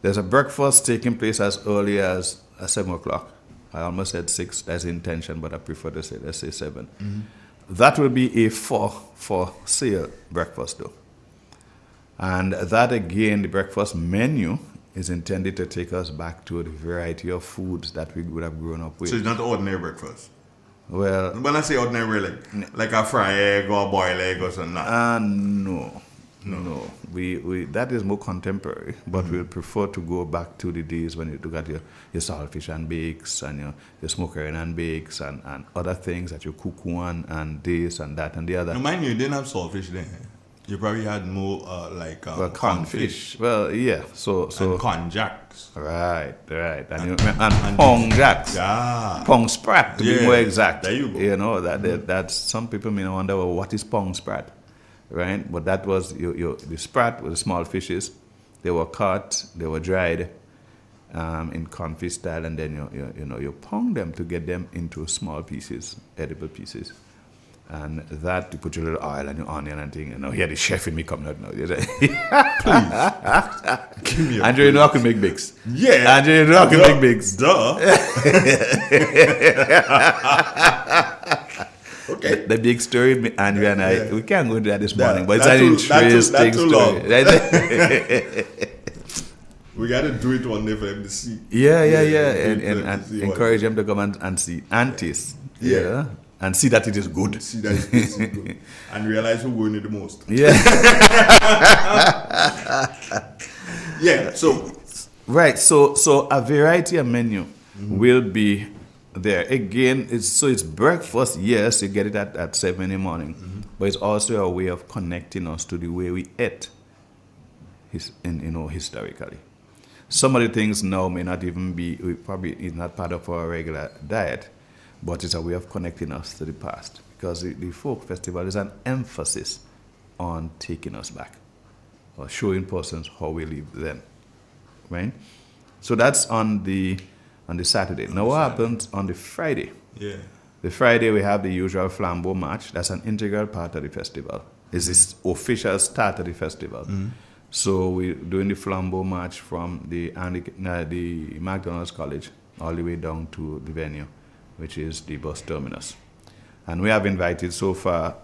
There's a breakfast taking place as early as 7 o'clock. I almost said 6, that's the intention, but I prefer to say, let's say 7. That will be a for sale breakfast though. And that again, the breakfast menu is intended to take us back to the variety of foods that we would have grown up with. So it's not ordinary breakfast? Well, when I say ordinary, like a fried egg or boiled egg or something? No. We that is more contemporary, but we'll prefer to go back to the days when you look at your saltfish and bakes and your smoker and bakes and other things that you cook one and this and that and the other. No, mind you didn't have saltfish then. You probably had more cornfish. Well, yeah. So and corn jacks. Right. And pong jacks. Yeah. Pong sprat to be more exact. There you go. That's some people may wonder, well, what is pong sprat? Right, but that was the sprat with the small fishes. They were caught, they were dried in confit style, and then you pong them to get them into small pieces, edible pieces. And that, you put your little oil and your onion and thing. Here the chef in me coming out now. Please. Give me Andrew, you know I can make bakes. Yeah. Andrew, you know I can make bakes. Duh. Okay. The big story with Andrew and I, we can't go into that this morning, but it's an interesting story. We got to do it one day for them to see. Yeah. And encourage them to come and see aunties. Yeah. And see that it is good. See that it is good. And realize who going it the most. Yeah. Yeah. So. Right. So a variety of menu will be there. Again, it's breakfast, yes, you get it at 7 in the morning, but it's also a way of connecting us to the way we ate historically. Some of the things now may not even be, probably is not part of our regular diet, but it's a way of connecting us to the past, because the folk festival is an emphasis on taking us back or showing persons how we lived then, right? So that's on the Saturday. Now what happens on the Friday? Yeah. The Friday we have the usual flambeau march. That's an integral part of the festival. It's the official start of the festival. So we're doing the flambeau march from the McDonald's College all the way down to the venue, which is the bus terminus. And we have invited so far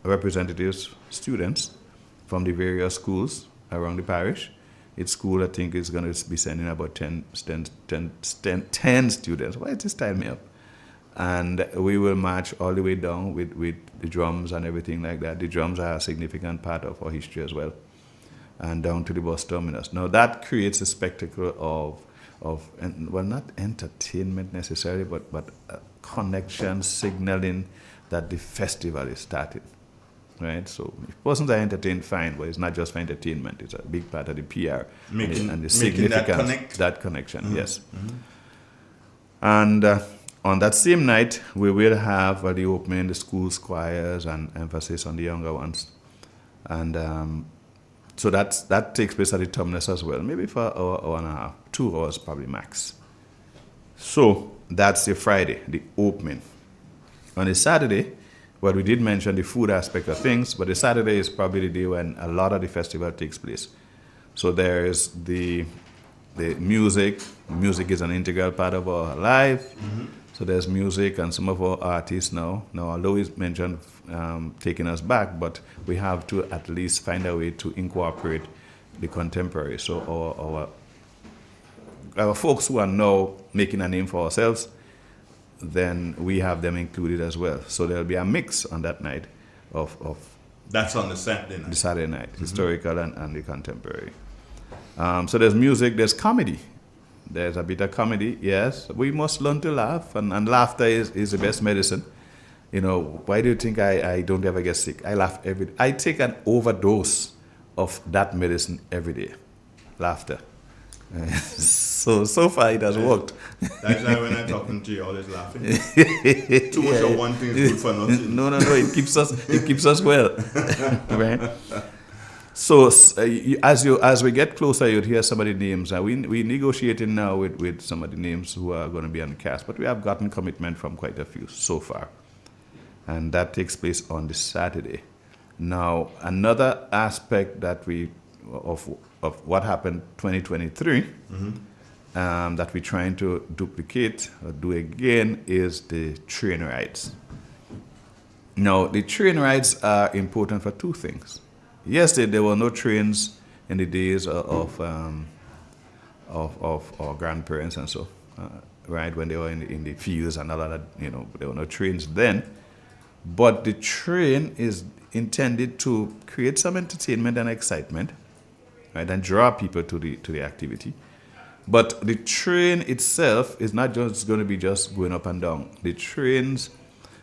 representatives, students from the various schools around the parish. Each school, I think, is going to be sending about 10 students. Why is this tying me up? And we will march all the way down with the drums and everything like that. The drums are a significant part of our history as well. And down to the bus terminus. Now, that creates a spectacle of not entertainment necessarily, but connection, signaling that the festival is starting. Right, so if persons are entertained, fine, but it's not just for entertainment. It's a big part of the PR and the significance that connection. Yes, and on that same night we will have the opening the school choirs and emphasis on the younger ones, and so that takes place at the terminus as well. Maybe for an hour and a half, 2 hours probably max. So that's the Friday, the opening. On the Saturday, But we did mention the food aspect of things, but the Saturday is probably the day when a lot of the festival takes place. So there is the music. Music is an integral part of our life. So there's music and some of our artists now. Now, although we mentioned taking us back, but we have to at least find a way to incorporate the contemporary. So our folks who are now making a name for ourselves, then we have them included as well. So there'll be a mix on that night of That's on the Saturday night. The Saturday night, historical and the contemporary. So there's music, there's comedy. There's a bit of comedy, yes. We must learn to laugh, and laughter is the best medicine. You know, why do you think I don't ever get sick? I laugh every day. I take an overdose of that medicine every day, laughter. So far it has worked. That's why when I'm talking to you, always laughing. Too much of one thing is good for nothing. No, it keeps us well, right? So as we get closer, you'd hear some of the names. We negotiating now with some of the names who are going to be on the cast, but we have gotten commitment from quite a few so far, and that takes place on this Saturday. Now, another aspect that of what happened 2023 that we're trying to duplicate or do again is the train rides. Now, the train rides are important for two things. Yes, there were no trains in the days of our grandparents and so, right, when they were in the fields and all of that, there were no trains then. But the train is intended to create some entertainment and excitement, right, and draw people to the activity. But the train itself is not just going to be just going up and down. The trains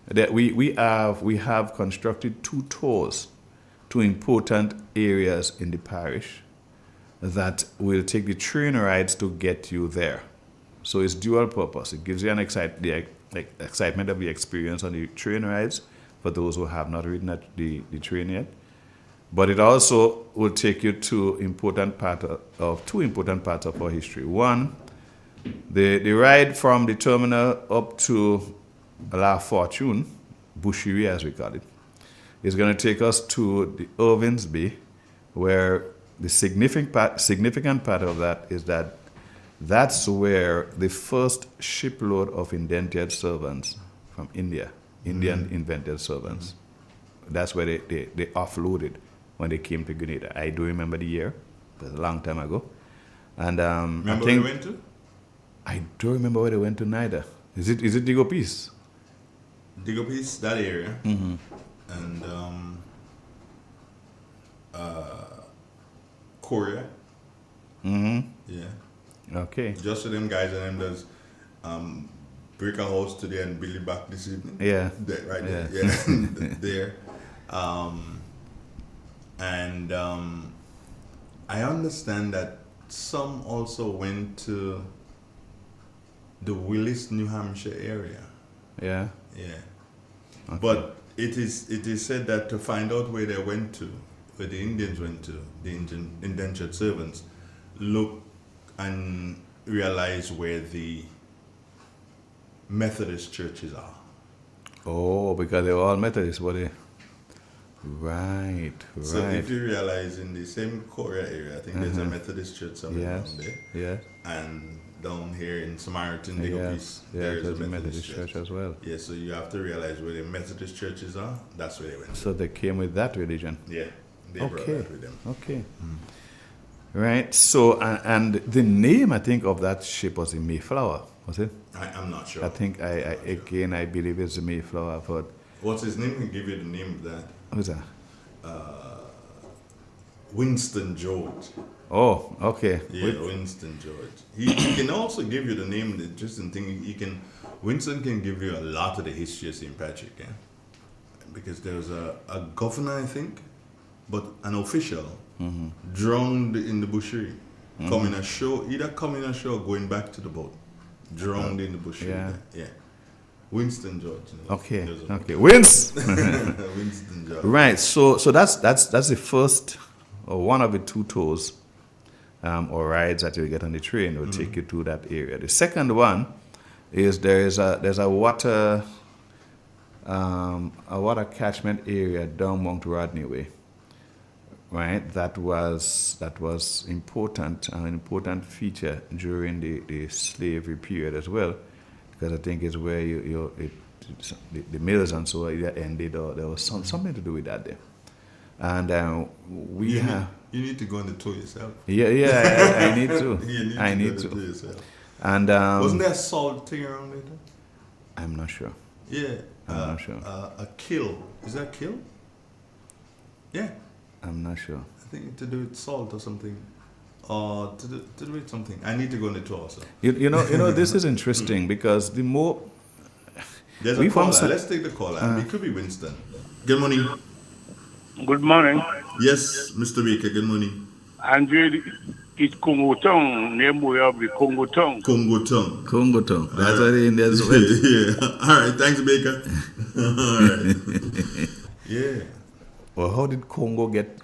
that we have constructed two tours to important areas in the parish that will take the train rides to get you there. So it's dual purpose. It gives you the excitement of the experience on the train rides for those who have not ridden the train yet. But it also will take you to two important parts of our history. One, the ride from the terminal up to La Fortune, Boucherie as we call it, is going to take us to the Irvins Bay, where the significant part of that is that's where the first shipload of indentured servants from India, Indian indentured servants, that's where they offloaded when they came to Grenada. I do remember the year. It was a long time ago. And remember where they went to? I don't remember where they went to neither. Is it Digo Peace? Digo Peace, that area. Mm-hmm. And Korea. Mm-hmm. Yeah. Okay. Just for them guys, and them does break a house today and Billy back this evening. Yeah. Right there. Yeah. There. And I understand that some also went to the Willis, New Hampshire area. Yeah. Yeah. Okay. But it is said that to find out where they went to, where the Indians went to, the indentured servants, look and realize where the Methodist churches are. Oh, because they were all Methodists, were they? Right. So if you realize in the same Korea area, I think there's a Methodist church somewhere down there. Yes. And down here in Samaritan, Yes. there's There's a Methodist church as well. Yeah, so you have to realize where the Methodist churches are. That's where they went. So they came with that religion. Yeah, they brought that with them. Okay. Right. So and the name I think of that ship was the Mayflower, was it? I'm not sure. I think I believe it's the Mayflower. But what's his name? Can give you the name of that. Who's that? Winston George. Oh, okay. Yeah, Winston George. He can also give you the name. The interesting thing, Winston can give you a lot of the history of St. Patrick, yeah? Because there was a governor, I think, but an official drowned in the boucherie, coming ashore, or going back to the boat, drowned in the boucherie. Yeah. Winston George. Okay. Winston George. Right. So that's the first or one of the two tours or rides that you get on the train will take you to that area. The second one is there's a water a water catchment area down Mount Rodney Way. Right, that was important, an important feature during the slavery period as well, because I think it's where the mills and so ended, or there was something to do with that there. And you need to go on the tour yourself. Yeah, I need to. I need to. Yourself. And wasn't there a salt thing around there? I'm not sure. Yeah, I'm not sure. A kill. Is that a kill? Yeah. I'm not sure. I think to do with salt or something, or to do with something. I need to go on the tour also. You know, this is interesting because the more there's a caller. Let's take the caller. It could be Winston. Good morning. Good morning. Yes, Mr. Baker. Good morning. Andre, it's Congo Tongue. Name we have the Congo Tongue. Congo Tongue. Congo Tongue. That's what the Indians went. Yeah. All right. Thanks, Baker. All right. Yeah. Well, how did Congo get?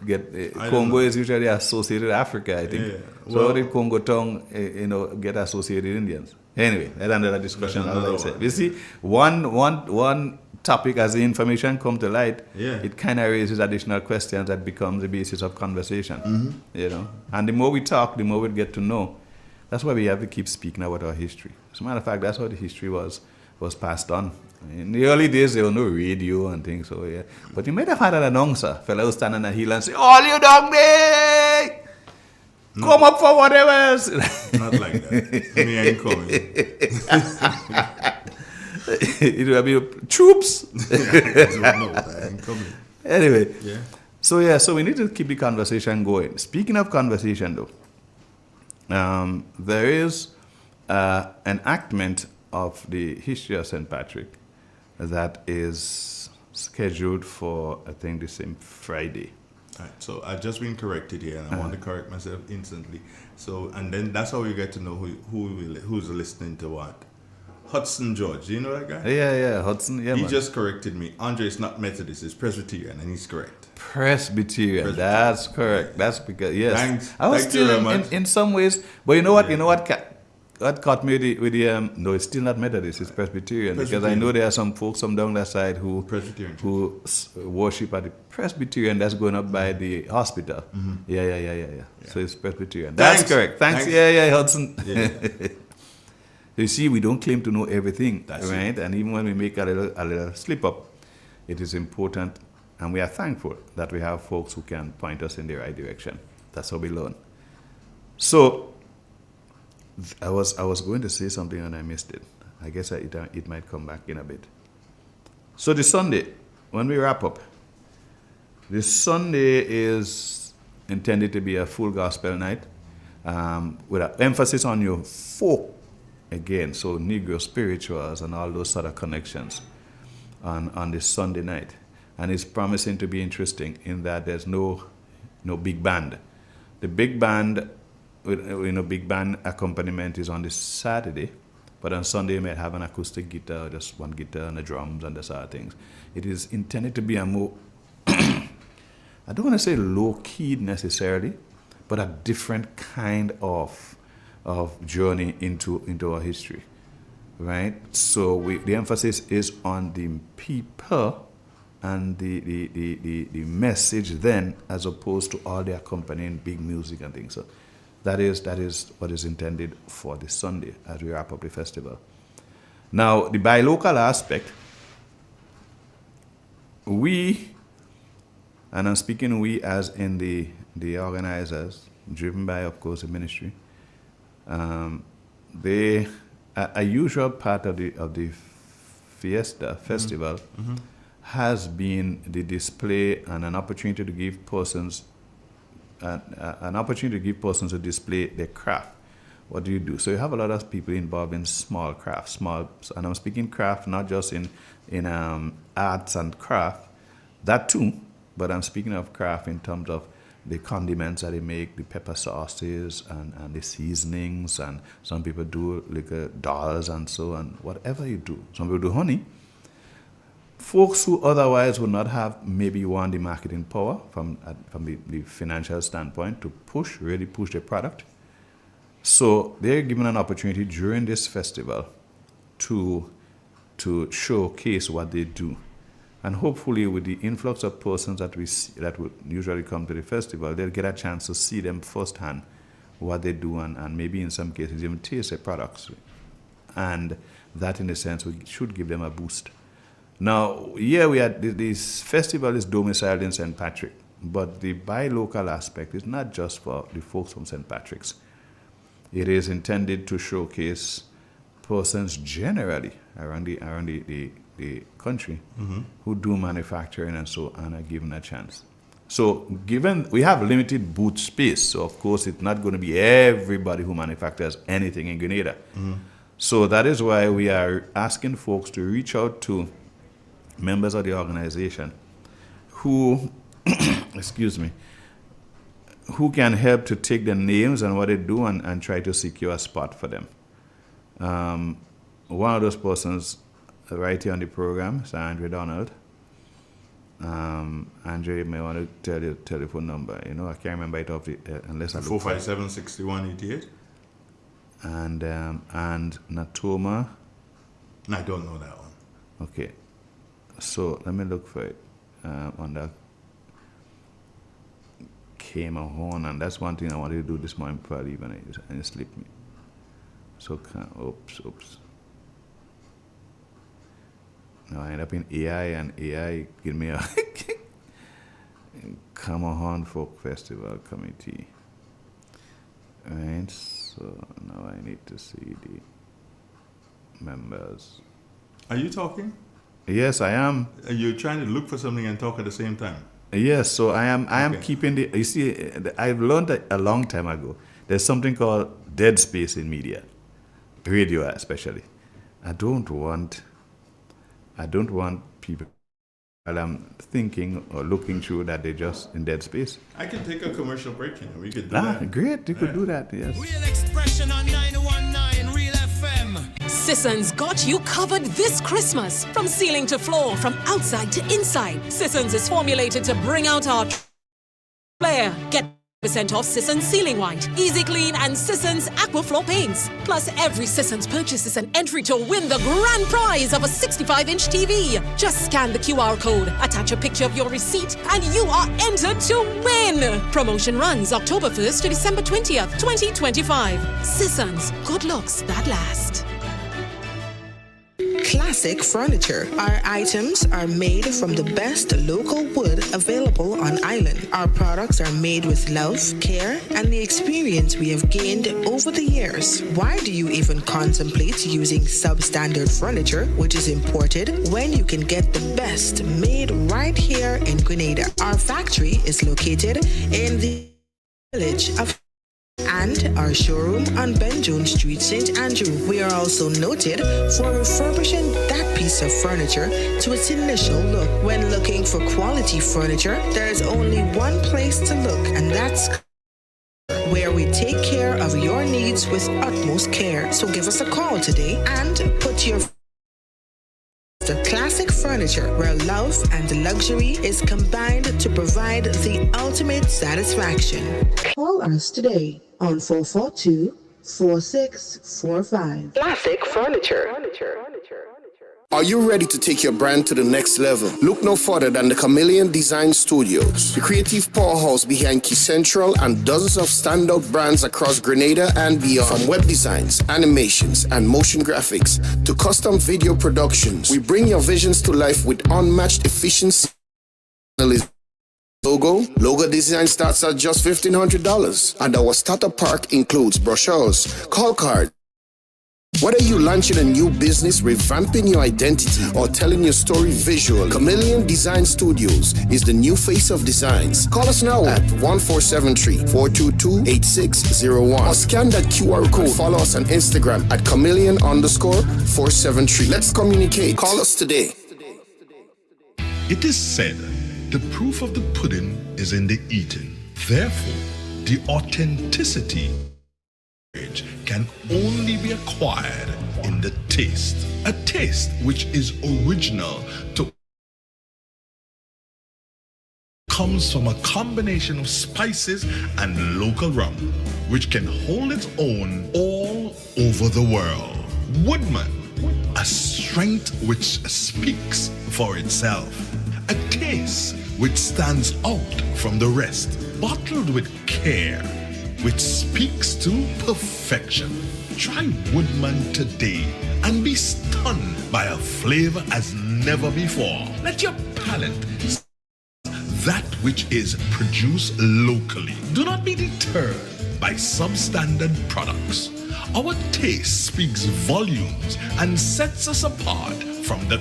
Congo is usually associated with Africa, I think. Yeah. So how did Congo Tongue, get associated with Indians? Anyway, that's another discussion. You see, one topic, as the information come to light, it kind of raises additional questions that becomes the basis of conversation. Mm-hmm. And the more we talk, the more we get to know. That's why we have to keep speaking about our history. As a matter of fact, that's how the history was passed on. In the early days, there was no radio and things, so yeah. But you might have had an announcer, fellow who stand on a hill and say, "All you down there, come up for whatever else." Not like that. Me ain't coming. It would be troops. I ain't coming. Anyway, yeah. So we need to keep the conversation going. Speaking of conversation, though, there is an enactment of the history of St. Patrick that is scheduled for, I think, the same Friday. All right, so I've just been corrected here, and I want to correct myself instantly. So, and then that's how you get to know who's listening to what. Hudson George, do you know that guy? Yeah, Hudson. Yeah, he just corrected me. Andre is not Methodist; it's Presbyterian, and he's correct. Presbyterian. That's correct. That's because yes, Thanks. I was Thank you very much. in some ways, but you know what? What caught me with the no, it's still not Methodist, it's Presbyterian, because I know there are some folks from down that side who worship at the Presbyterian that's going up by the hospital. Mm-hmm. Yeah. So it's Presbyterian. Thanks. That's correct. Thanks. Yeah, Hudson. Yeah. You see, we don't claim to know everything, right? It. And even when we make a little slip up, it is important, and we are thankful that we have folks who can point us in the right direction. That's how we learn. So I was going to say something and I missed it. I guess it might come back in a bit. So the Sunday, when we wrap up, this Sunday is intended to be a full gospel night with an emphasis on your folk again, so Negro spirituals and all those sort of connections on this Sunday night. And it's promising to be interesting in that there's no big band. The big band big band accompaniment is on this Saturday, but on Sunday you might have an acoustic guitar, just one guitar and the drums and the sort of things. It is intended to be a more, I don't want to say low-key necessarily, but a different kind of journey into our history, right? So the emphasis is on the people and the message then, as opposed to all the accompanying big music and things. So that is what is intended for this Sunday as we wrap up the festival. Now, the buy local aspect, we, and I'm speaking we as in the organizers, driven by, of course, the ministry, a usual part of the festival has been the display and an opportunity to give persons to display their craft. What do you do? So you have a lot of people involved in small crafts, and I'm speaking craft not just in arts and craft, that too, but I'm speaking of craft in terms of the condiments that they make, the pepper sauces and the seasonings, and some people do like dolls and so on, whatever you do. Some people do honey. Folks who otherwise would not have maybe the marketing power from the financial standpoint to really push their product. So they're given an opportunity during this festival to showcase what they do. And hopefully with the influx of persons that we see, that would usually come to the festival, they'll get a chance to see them firsthand, what they do, and maybe in some cases even taste their products. And that, in a sense, should give them a boost. Now, yeah, we had this festival is domiciled in St. Patrick, but the buy local aspect is not just for the folks from St. Patrick's. It is intended to showcase persons generally around the country who do manufacturing and so on are given a chance. So given we have limited booth space, so of course it's not going to be everybody who manufactures anything in Grenada. So that is why we are asking folks to reach out to members of the organization who, excuse me, who can help to take their names and what they do and try to secure a spot for them. One of those persons right here on the program is Andre Donald. Andre, you may want to tell your telephone number. I can't remember it off unless I look 457-6188. And Natoma. No, I don't know that one. Okay. So let me look for it on that Camahon, and that's one thing I wanted to do this morning before I leave, and it slipped me. So, oops. Now I end up in AI, and AI give me a Camahon Folk Festival Committee. Right, so now I need to see the members. Are you talking? Yes, I am. Are you trying to look for something and talk at the same time? Yes, so I am keeping the. You see, I've learned a long time ago. There's something called dead space in media, radio especially. I don't want people. While I'm thinking or looking through that they're just in dead space. I can take a commercial break. We could do that. Great, you could do that. Yes. Real expression on 919 Real FM. Sisson's got you covered this Christmas. From ceiling to floor, from outside to inside. Sisson's is formulated to bring out our flair. Get 10% off Sisson's Ceiling White, Easy Clean and Sisson's Aquaflow paints. Plus, every Sisson's purchase is an entry to win the grand prize of a 65-inch TV. Just scan the QR code, attach a picture of your receipt, and you are entered to win. Promotion runs October 1st to December 20th, 2025. Sisson's, good looks that last. Classic Furniture. Our items are made from the best local wood available on island. Our products are made with love, care, and the experience we have gained over the years. Why do you even contemplate using substandard furniture, which is imported, when you can get the best made right here in Grenada? Our factory is located in the village of and our showroom on Ben Jones Street, St. Andrew. We are also noted for refurbishing that piece of furniture to its initial look. When looking for quality furniture, there is only one place to look, and that's where we take care of your needs with utmost care. So give us a call today and put your the Classic Furniture, where love and luxury is combined to provide the ultimate satisfaction. Call us today on 442-4645. Classic Furniture. Are you ready to take your brand to the next level? Look no further than the Chameleon Design Studios, the creative powerhouse behind Key Central and dozens of standout brands across Grenada and beyond. From web designs, animations, and motion graphics to custom video productions, we bring your visions to life with unmatched efficiency. Logo design starts at just $1,500, and our starter pack includes brochures, call cards. Whether you're launching a new business, revamping your identity, or telling your story visually, Chameleon Design Studios is the new face of designs. Call us now at 1473-422-8601 or scan that QR code. Follow us on Instagram at chameleon_473. Let's communicate. Call us today. It is said, the proof of the pudding is in the eating. Therefore, the authenticity can only be acquired in the taste. A taste which is original to comes from a combination of spices and local rum, which can hold its own all over the world. Woodman, a strength which speaks for itself. taste which stands out from the rest, bottled with care, which speaks to perfection. Try Woodman today and be stunned by a flavor as never before. Let your palate that which is produced locally. Do not be deterred by substandard products. Our taste speaks volumes and sets us apart from the.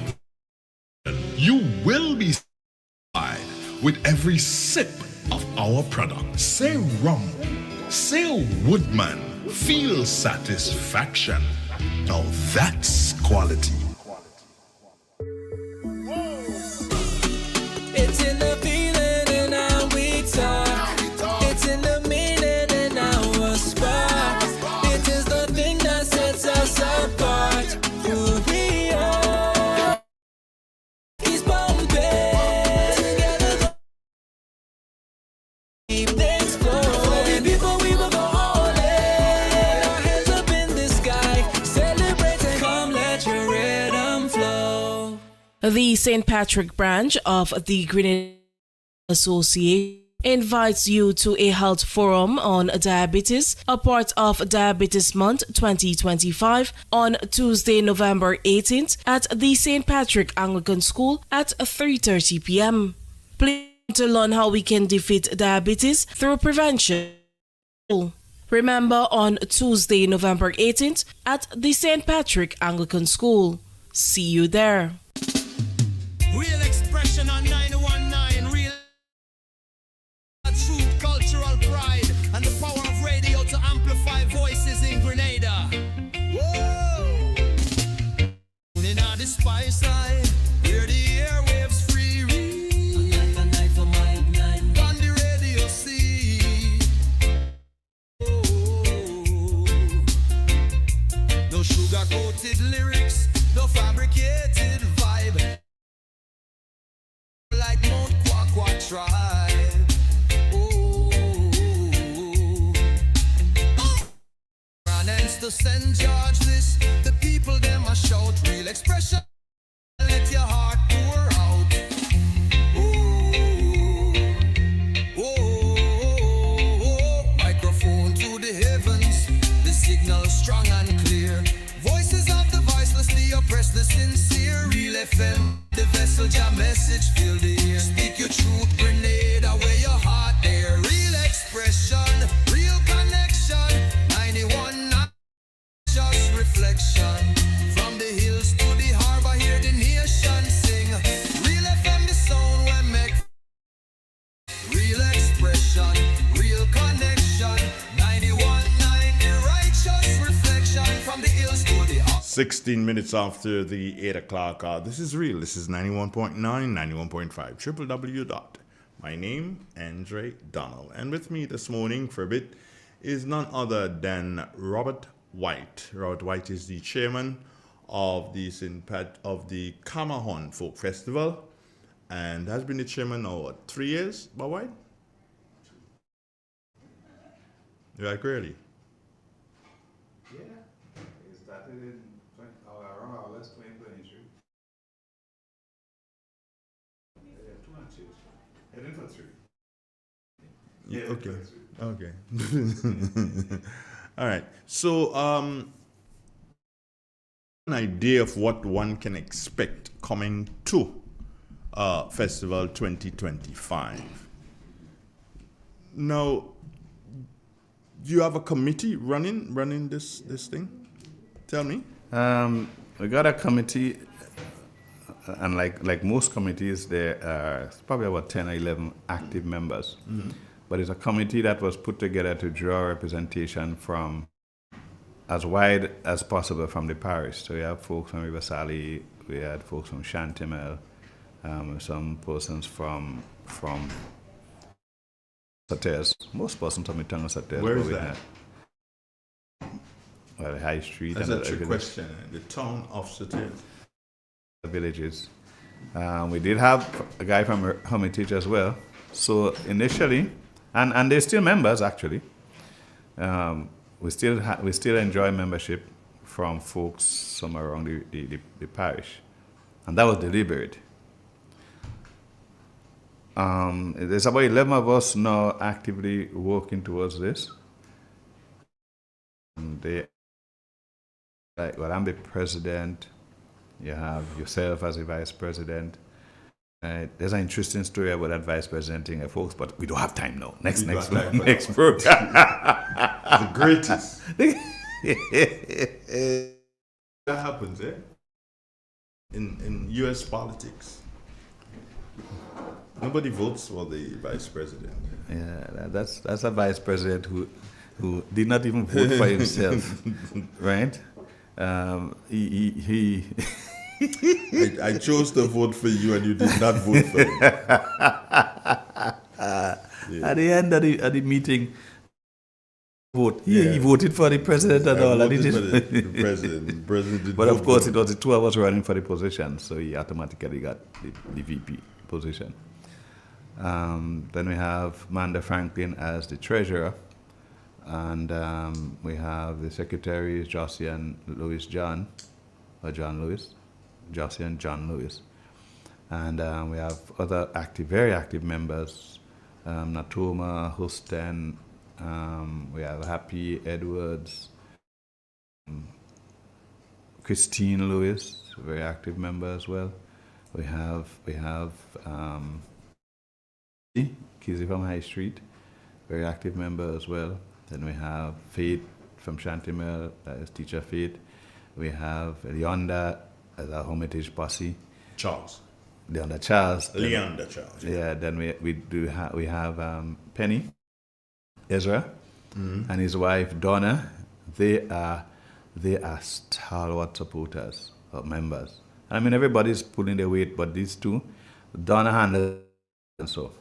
You will be satisfied with every sip of our product. Say rum, say Woodman, feel satisfaction. Now that's quality. It's in the feeling and how we talk. It's in the meaning and our spark. It is the thing that sets us apart. Who we are. He's bumping together. Keep things flowing. Before we will go all in. Our hands up in the sky. Celebrate and come let your rhythm flow. The St. Patrick branch of the Grenada Association invites you to a health forum on diabetes, a part of Diabetes Month 2025, on Tuesday, November 18th at the St. Patrick Anglican School at 3:30 p.m. Please to learn how we can defeat diabetes through prevention. Remember, on Tuesday, November 18th at the St. Patrick Anglican School. See you there. Real expression on 919, real truth, cultural pride, and the power of radio to amplify voices in Grenada. Whoa! In the spice side, hear the airwaves free. On the radio see. No sugar-coated lyrics, no fabricated vibe. Like Mount Kwakwa tribe. Ranens to St. George, this the people them a shout real expression. Let your heart pour out. Microphone to the heavens, the signal strong and clear. Voices of the voiceless, the oppressed, the sincere. Real FM. The vessel, your message, fill the air. Speak your truth, Grenada, where your heart there. Real expression, real connection. 91, not just reflection. From the hills to the harbor, hear the nation sing. Real FM, the sound we make. Real expression, real connection. 91, 90, righteous reflection. From the hills to the harbor. 16 minutes after the 8 o'clock hour. This is real. This is 91.9, 91.5, www. My name, Andre Donald. And with me this morning for a bit is none other than Robert White. Robert White is the chairman of the Camahon Folk Festival and has been the chairman now, 3 years, Bob White? You like really? Yeah, it started in around August 2023. Yeah, 2 and 2. Heading for 3. Yeah, Okay. All right. So, an idea of what one can expect coming to Festival 2025. Now, you have a committee running this thing? Tell me. We got a committee, and like most committees, there are probably about 10 or 11 active members. Mm-hmm. But it's a committee that was put together to draw representation from as wide as possible from the parish. So we have folks from River-Sally, we had folks from Shantimel, some persons from Sauters, most persons from the town of Sauters. Where is that? Well, High Street. That's a trick question. The town of Sauters. The villages. We did have a guy from Hermitage as well. So initially, and they're still members actually. We still enjoy membership from folks from around the parish, and that was deliberate. There's about 11 of us now actively working towards this. And I'm the president. You have yourself as a vice president. There's an interesting story about that vice president thing, folks, but we don't have time now. Next program. The greatest. That happens, eh? In U.S. politics. Nobody votes for the vice president. Yeah, that's a vice president who did not even vote for himself, right? He I chose to vote for you, and you did not vote for me. At the end of the meeting, vote. He voted for the president and all. The president did but of course, it was the two of us running for the position, so he automatically got the VP position. Then we have Manda Franklin as the treasurer, and we have the secretaries, Josian Lewis John, or John Lewis, Josian John Lewis, and we have other very active members, Natoma, Houston, we have Happy Edwards, Christine Lewis, a very active member as well. We have Kizzy from High Street, very active member as well. Then we have Faith from Chantimel, that is Teacher Faith. We have Leonda as our Hermitage posse. Charles. Leonda Charles. Leonda Charles. Yeah. Then we have Penny Ezra and his wife Donna. They are stalwart supporters or members. I mean, everybody's pulling their weight, but these two, Donna handles and so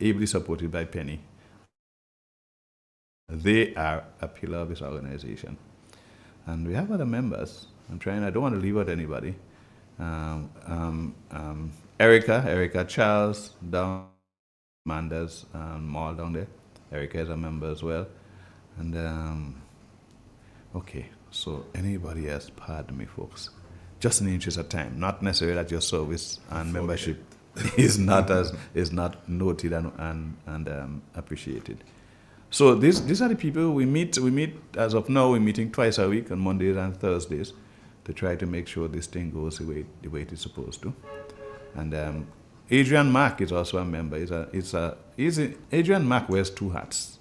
ably supported by Penny. They are a pillar of this organization. And we have other members. I don't want to leave out anybody. Erica Charles, down Mandas, Mall down there. Erica is a member as well. And, okay, so anybody else, pardon me, folks. Just in the interest of time, not necessarily that your service and membership is not noted and appreciated. So these are the people we meet. We meet as of now. We're meeting twice a week on Mondays and Thursdays to try to make sure this thing goes the way it is supposed to. And Adrian Mack is also a member. Adrian Mack wears two hats.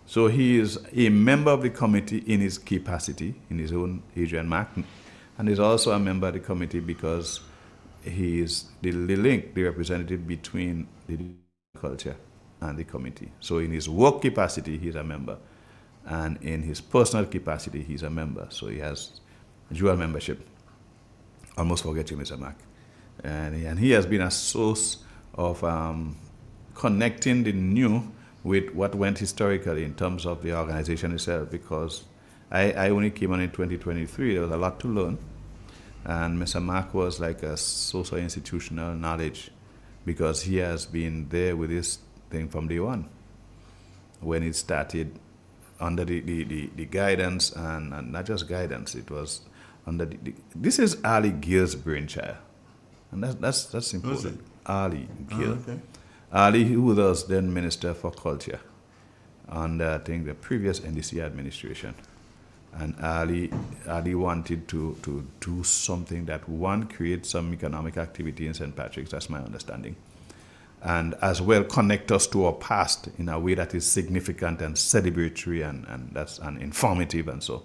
So he is a member of the committee in his capacity, in his own Adrian Mack, and is also a member of the committee because he is the link, the representative between the culture and the committee. So in his work capacity, he's a member. And in his personal capacity, he's a member. So he has dual membership. Almost forget you, Mr. Mack. And he has been a source of connecting the new with what went historically in terms of the organization itself, because I only came on in 2023. There was a lot to learn. And Mr. Mack was like a source of institutional knowledge because he has been there with this thing from day one. When it started under the guidance, and not just guidance, it was under this is Ali Gill's brainchild. And that's important. Ali Gill. Okay. Ali, who was then Minister for Culture under, I think, the previous NDC administration. And Ali wanted to do something that, one, create some economic activity in St. Patrick's, that's my understanding, and as well connect us to our past in a way that is significant and celebratory and informative and so.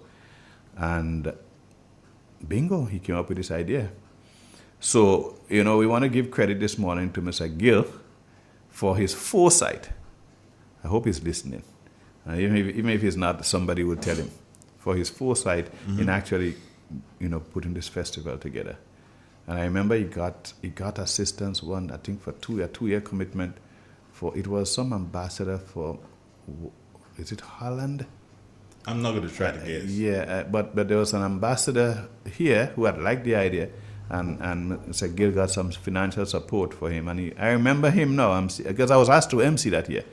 And bingo, he came up with this idea. So, we want to give credit this morning to Mr. Gill for his foresight. I hope he's listening. Even if he's not, somebody will tell him. For his foresight in actually, putting this festival together. And I remember he got assistance, one, I think, for two-year commitment for, it was some ambassador for, is it Holland? I'm not going to try to guess. Yeah, but there was an ambassador here who had liked the idea, and Mr. Gill got some financial support for him. And I remember him now, because I was asked to MC that year.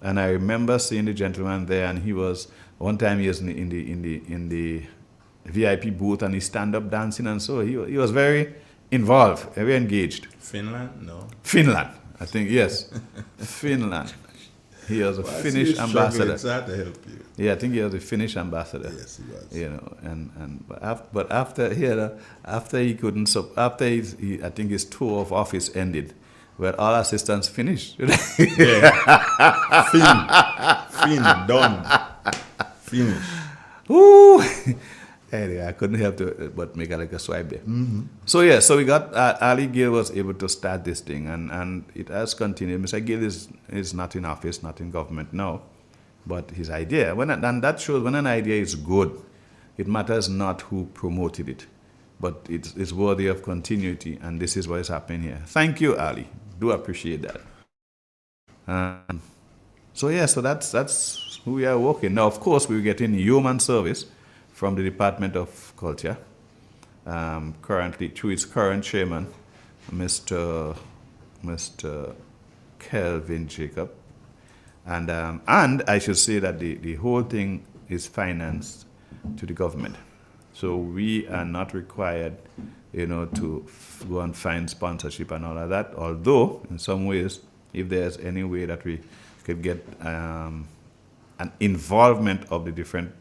And I remember seeing the gentleman there, and he was, one time he was in the VIP booth, and he stand-up dancing, and so he was very involved, very engaged. Finland? No. Finland. I think, yes. Finland. He was a Well, I see Finnish you struggling, ambassador. so I had to help you. Yeah, I think he was a Finnish ambassador. Yes, he was. You know, but after he couldn't, after I think his tour of office ended, where all assistants finished. Yeah. Fin, done. Finish. Woo! Anyway, I couldn't help but make like a swipe there. Mm-hmm. So yeah, so we got Ali Gill was able to start this thing, and it has continued. Mr. Gill is not in office, not in government now, but his idea, and that shows when an idea is good, it matters not who promoted it, but it's worthy of continuity, and this is what is happening here. Thank you, Ali. Do appreciate that. So yeah, so that's who we are working. Now, of course, we're getting human service from the Department of Culture, currently through its current chairman, Mr. Kelvin Jacob, and I should say that the whole thing is financed to the government, so we are not required, to go and find sponsorship and all of that. Although, in some ways, if there's any way that we could get an involvement of the different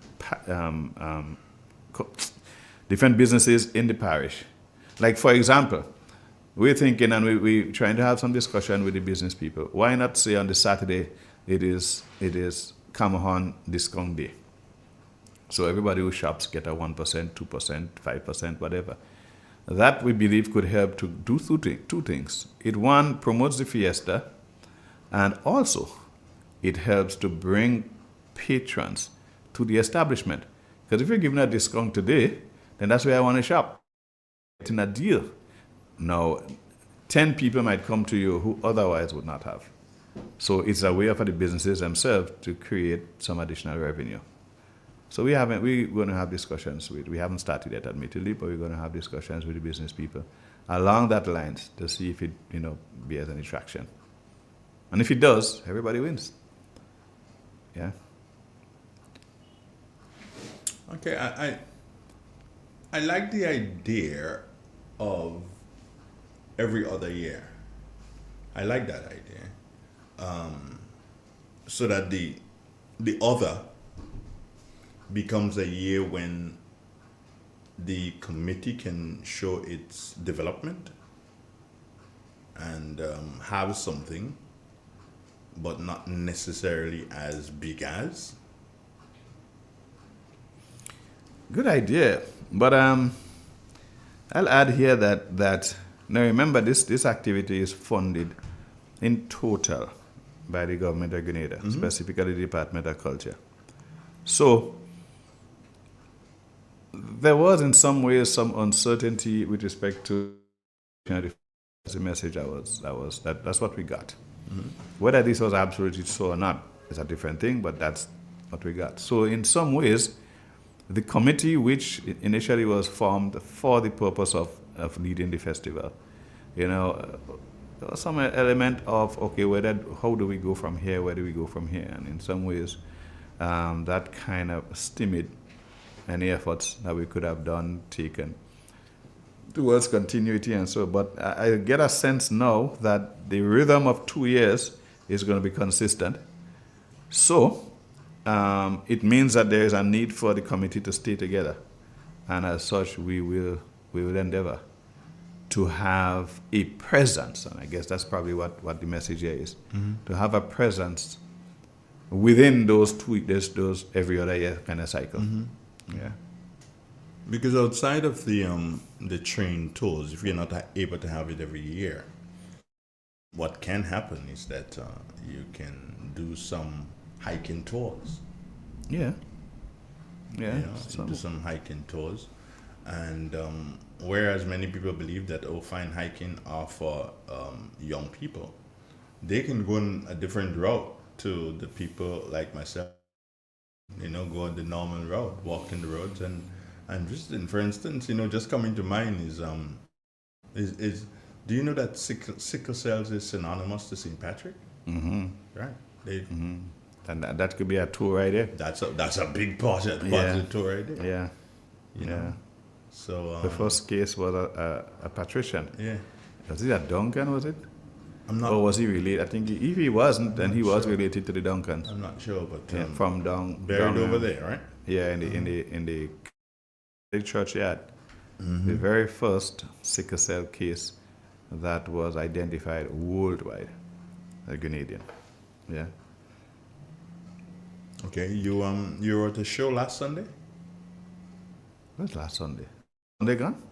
businesses in the parish. Like, for example, we're thinking, and we're trying to have some discussion with the business people. Why not say on the Saturday it is Camohon discount day? So everybody who shops get a 1%, 2%, 5%, whatever. That, we believe, could help to do two things. It, one, promotes the fiesta, and also it helps to bring patrons to the establishment. Because if you're giving a discount today, then that's where I want to shop. Getting a deal. Now, 10 people might come to you who otherwise would not have. So it's a way for the businesses themselves to create some additional revenue. So we're going to have discussions we haven't started yet, admittedly, but we're going to have discussions with the business people along that lines to see if it, bears any traction. And if it does, everybody wins. Yeah. Okay, I like the idea of every other year. I like that idea. So that the other becomes a year when the committee can show its development and have something, but not necessarily as big as. Good idea, but I'll add here that now remember this activity is funded in total by the government of Grenada, specifically the Department of Culture. So there was in some ways some uncertainty with respect to the message that's what we got. Whether this was absolutely so or not is a different thing, but that's what we got. So in some ways, the committee, which initially was formed for the purpose of leading the festival, there was some element of, okay, how do we go from here, where do we go from here? And in some ways, that kind of stymied any efforts that we could have taken towards continuity and so. But I get a sense now that the rhythm of 2 years is going to be consistent. So it means that there is a need for the committee to stay together, and as such, we will endeavor to have a presence, and I guess that's probably what the message here is, to have a presence within those those every other year kind of cycle. Yeah. Because outside of the train tours, if you're not able to have it every year, what can happen is that you can do some hiking tours. Yeah. Yeah. Do some hiking tours. And whereas many people believe that, fine, hiking are for young people, they can go on a different route to the people like myself, go on the normal route, walking the roads and visiting. For instance, just coming to mind is do you know that sickle cells is synonymous to St. Patrick? Right. And that could be a tour right there. That's a big part of the tour right there. Yeah. So the first case was a patrician. Yeah. Was it a Duncan? Was it? I'm not. Or was he related? I think if he wasn't, then he was related to the Duncans. I'm not sure, but from down buried over there, right? Yeah, in the churchyard. Mhm. The very first sickle cell case that was identified worldwide, a Grenadian. Yeah. Okay, you were at the show last Sunday? What's last Sunday? Sunday gone?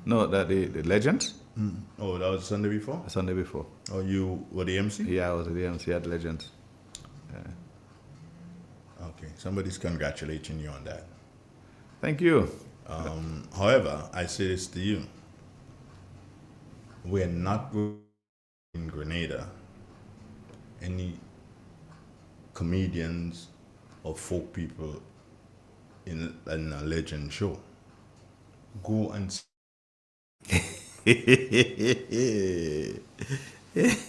No, the Legends. Oh, that was Sunday before? Sunday before. Oh, you were the MC? Yeah, I was the MC at Legends. Yeah. Okay, somebody's congratulating you on that. Thank you. However, I say this to you. We're not in Grenada any comedians or folk people in a Legend show. Go and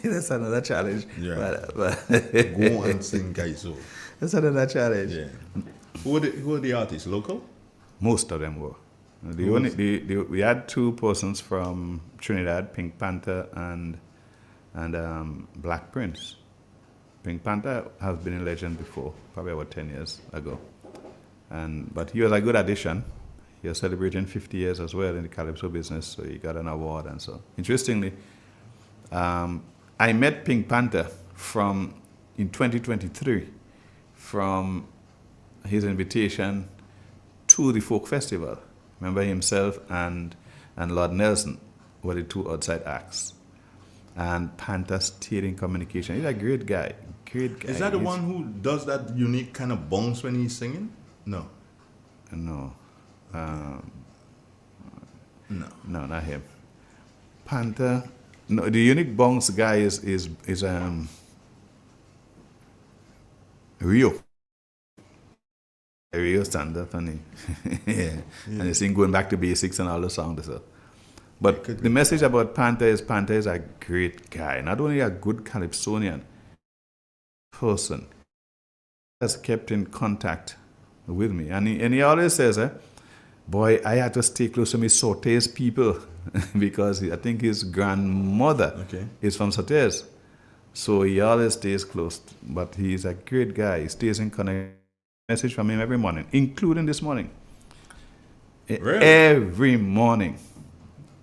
That's another challenge. Yeah. But Go and sing Kaiso. That's another challenge. Yeah. Who are the artists? Local? Most of them were. We had two persons from Trinidad, Pink Panther and Black Prince. Pink Panther has been in Legend before, probably about 10 years ago. But he was a good addition. He was celebrating 50 years as well in the Calypso business, so he got an award and so. Interestingly, I met Pink Panther in 2023 from his invitation to the folk festival. Remember, himself and Lord Nelson were the two outside acts. And Panther stayed in communication. He's a great guy. Great guy. Is that the one who does that unique kind of bounce when he's singing? No. No. No. No, not him. Panther. No, the unique bongs guy is Rio. Rio stand up and yeah. And he sing going back to basics and all the songs. So. But the message about Panther is a great guy. Not only a good Calypsonian person, has kept in contact with me. And he always says, boy, I had to stay close to me Sautés people because I think his grandmother is from Sautés. So he always stays close. But he's a great guy. He stays in connection. Message from him every morning, including this morning. Really? Every morning.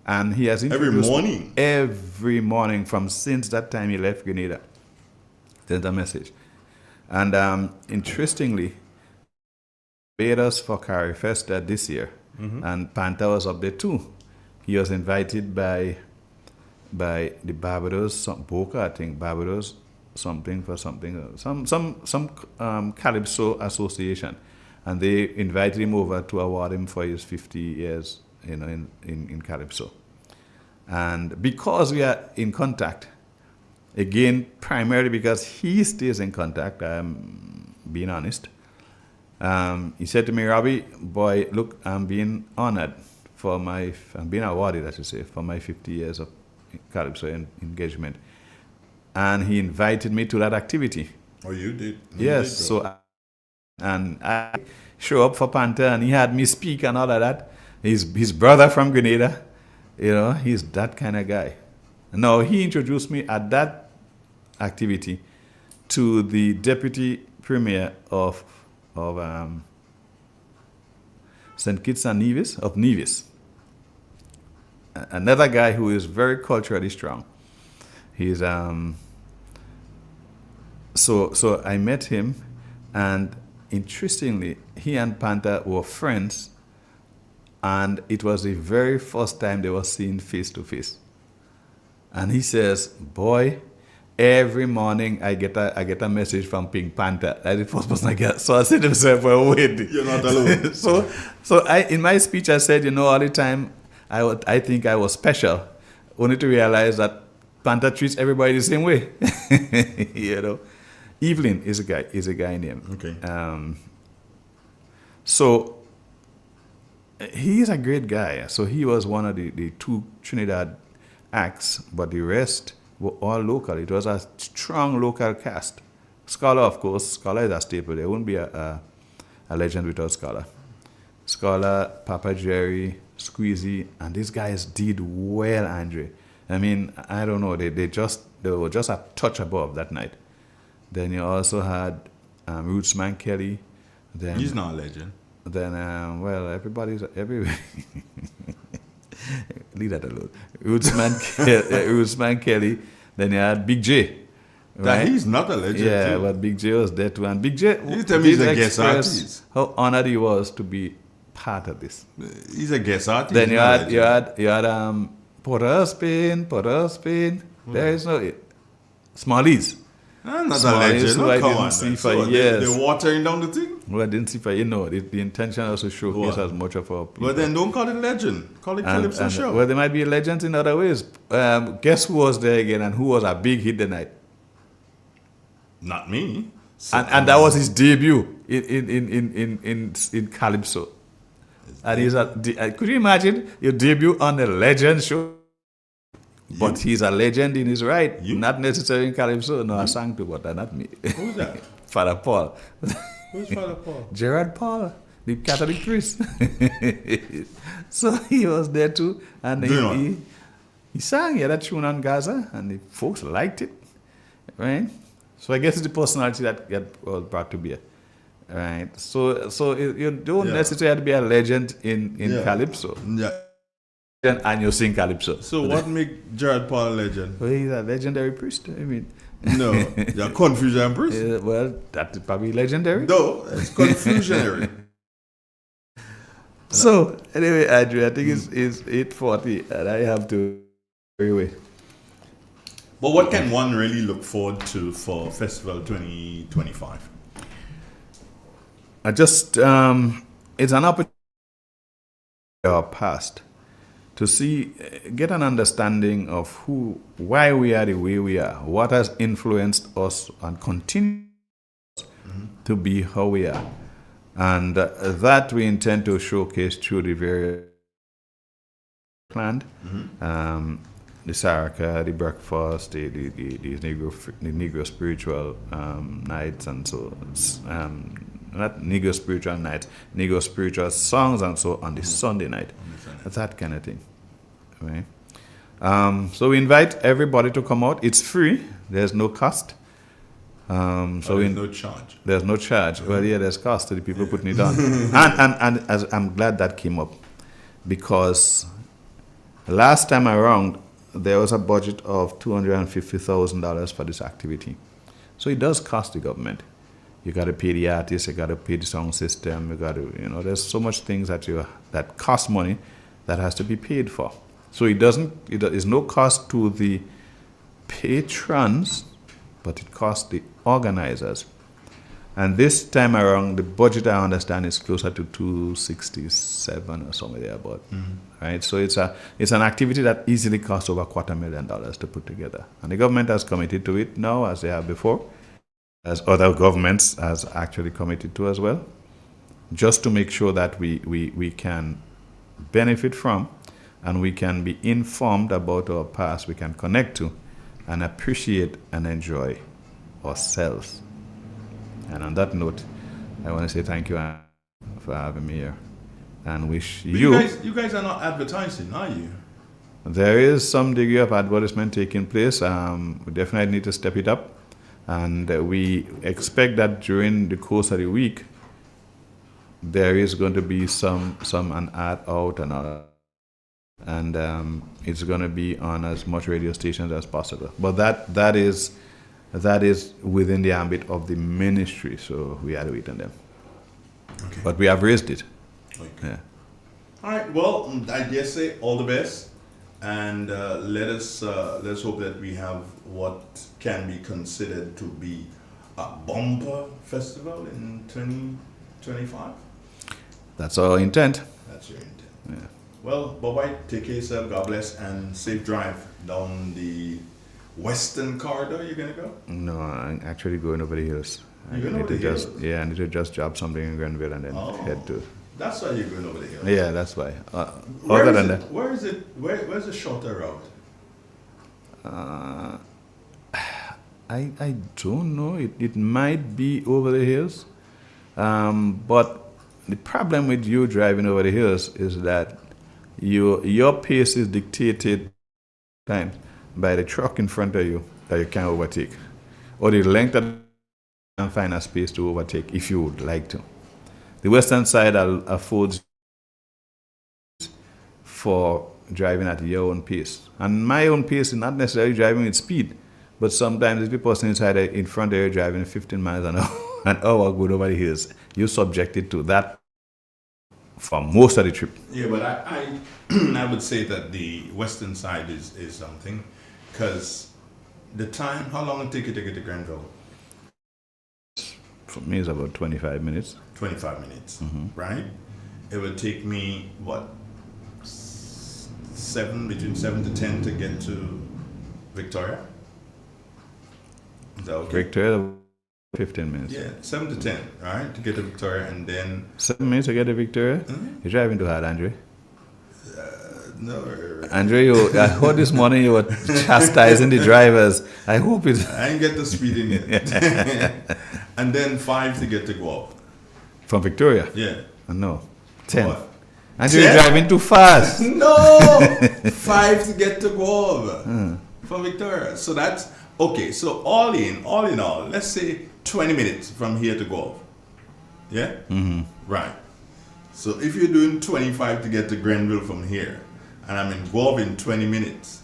And he has introduced every morning from since that time he left Grenada. There's a message. And interestingly, paid us for Carry Festa this year. Mhm. And Panther was up there too. He was invited by the Barbados, Boca, I think, Barbados, something for something, some Calypso association. And they invited him over to award him for his 50 years in Calypso. And because we are in contact, again, primarily because he stays in contact, I'm being honest, he said to me, Robbie, boy, look, I'm being honored I'm being awarded, I should say, for my 50 years of Calypso engagement. And he invited me to that activity. Oh, you did? Yes. And I show up for Panther, and he had me speak and all of that. His brother from Grenada, he's that kind of guy. No, he introduced me at that activity to the deputy premier of St. Kitts and Nevis, of Nevis. Another guy who is very culturally strong. He's so I met him, and interestingly, he and Panther were friends, and it was the very first time they were seen face to face. And he says, boy, every morning I get a message from Pink Panther. That's the first person I get. So I said to myself, well, wait. You're not alone. so in my speech I said, all the time I think I was special, only to realize that Panther treats everybody the same way. Evelyn is a guy named. Okay. So he's a great guy. So he was one of the two Trinidad acts, but the rest were all local. It was a strong local cast. Scholar, of course, Scholar is a staple. There wouldn't be a Legend without Scholar. Scholar, Papa Jerry, Squeezy, and these guys did well, Andre. I mean, I don't know. They were just a touch above that night. Then you also had Rootsman Kelly. Then he's not a legend. Then leave that alone. Rootsman Kelly. Then you had Big J. Right? He's not a legend. Yeah, too. but Big J was there too. And Big J, you tell me he's a guest artist. How honored he was to be part of this. He's a guest artist. Then you had Porter Spain. There is no Smallies. Not a legend. Who I didn't see for years. They're watering down the thing? Well, I didn't see for the intention was to showcase as much of our people. Well, then don't call it legend. Call it Calypso Show. Well, there might be legends in other ways. Guess who was there again and who was a big hit the night? Not me. And that was his debut in Calypso. And could you imagine your debut on a legend show? But he's a legend in his right. Not necessarily in Calypso. No, I sang to, but not me. Who's that? Father Paul. Who's Father Paul? Gerard Paul, the Catholic priest. So he was there too. And he sang. He had a tune on Gaza. And the folks liked it. Right? So I guess it's the personality that was brought to bear. Right? So you don't necessarily have to be a legend in Calypso. Yeah. And you sing Calypso. So what make Gerard Paul a legend? Well, he's a legendary priest. I mean, no, you're a confusion priest. Well, that's probably legendary. No, it's confusionary. So anyway, Andrew, I think it's 8:40, and I have to anyway. But what can one really look forward to for Festival 2025? It's an opportunity our past to get an understanding of why we are the way we are, what has influenced us and continues to be how we are. And that we intend to showcase through the various planned, the Saraka, the breakfast, the Negro spiritual nights, and so not Negro spiritual nights, Negro spiritual songs, and so on the Sunday night. That kind of thing. Right? So we invite everybody to come out. It's free. There's no cost. There's no charge. There's no charge. Well, yeah, there's cost to the people putting it on. and as I'm glad that came up, because last time around there was a budget of $250,000 for this activity. So it does cost the government. You got to pay the artists. You got to pay the sound system. You got to, there's so much things that cost money that has to be paid for. So it is no cost to the patrons, but it costs the organizers. And this time around, the budget I understand is closer to 267 or somewhere there about. Right? So it's an activity that easily costs over $250,000 to put together. And the government has committed to it now, as they have before, as other governments has actually committed to as well, just to make sure that we can benefit from and we can be informed about our past, we can connect to and appreciate and enjoy ourselves. And on that note, I want to say thank you for having me here and wish you guys are not advertising, are you? There is some degree of advertisement taking place. We definitely need to step it up. And we expect that during the course of the week, there is going to be an ad out and all. And it's going to be on as much radio stations as possible. But that is within the ambit of the ministry, so we are waiting them. Okay. But we have raised it. Okay. Yeah. All right. Well, I dare say all the best, and let's hope that we have what can be considered to be a bumper festival in 2025. That's our intent. That's your intent. Yeah. Well, bye-bye. Take care of yourself. God bless, and safe drive down the western corridor. You gonna go? No, I'm actually going over the hills. I need to just job something in Grenville and then head to. That's why you're going over the hills. Yeah, that's why. Where's the shorter route? I don't know. It might be over the hills, but the problem with you driving over the hills is that your pace is dictated times by the truck in front of you that you can't overtake, or the length of and find a space to overtake if you would like to. The western side affords for driving at your own pace. And my own pace is not necessarily driving with speed, but sometimes if the person inside in front of you driving 15 miles an hour good over the hills, you're subjected to that for most of the trip. Yeah, but I I would say that the western side is something, because the time, how long it take you to get to Granville? For me, it's about 25 minutes. 25 minutes, right? It would take me, what, between 7 to 10 to get to Victoria? Is that okay? Victoria, 15 minutes. Yeah, 7 to 10, right? To get to Victoria, and then... 7 minutes to get to Victoria? You're driving too hard, Andre. No. Andre, I heard this morning you were chastising the drivers. I hope it... I ain't get the speed in yet. And then 5 to get to Guelph. From Victoria? Yeah. No. 10. What? Andre, you're driving too fast. No! 5 to get to Guelph. From Victoria. So that's... Okay, so all in all, let's say 20 minutes from here to Guelph. Yeah? Right. So if you're doing 25 to get to Grenville from here, and I'm in Guelph in 20 minutes,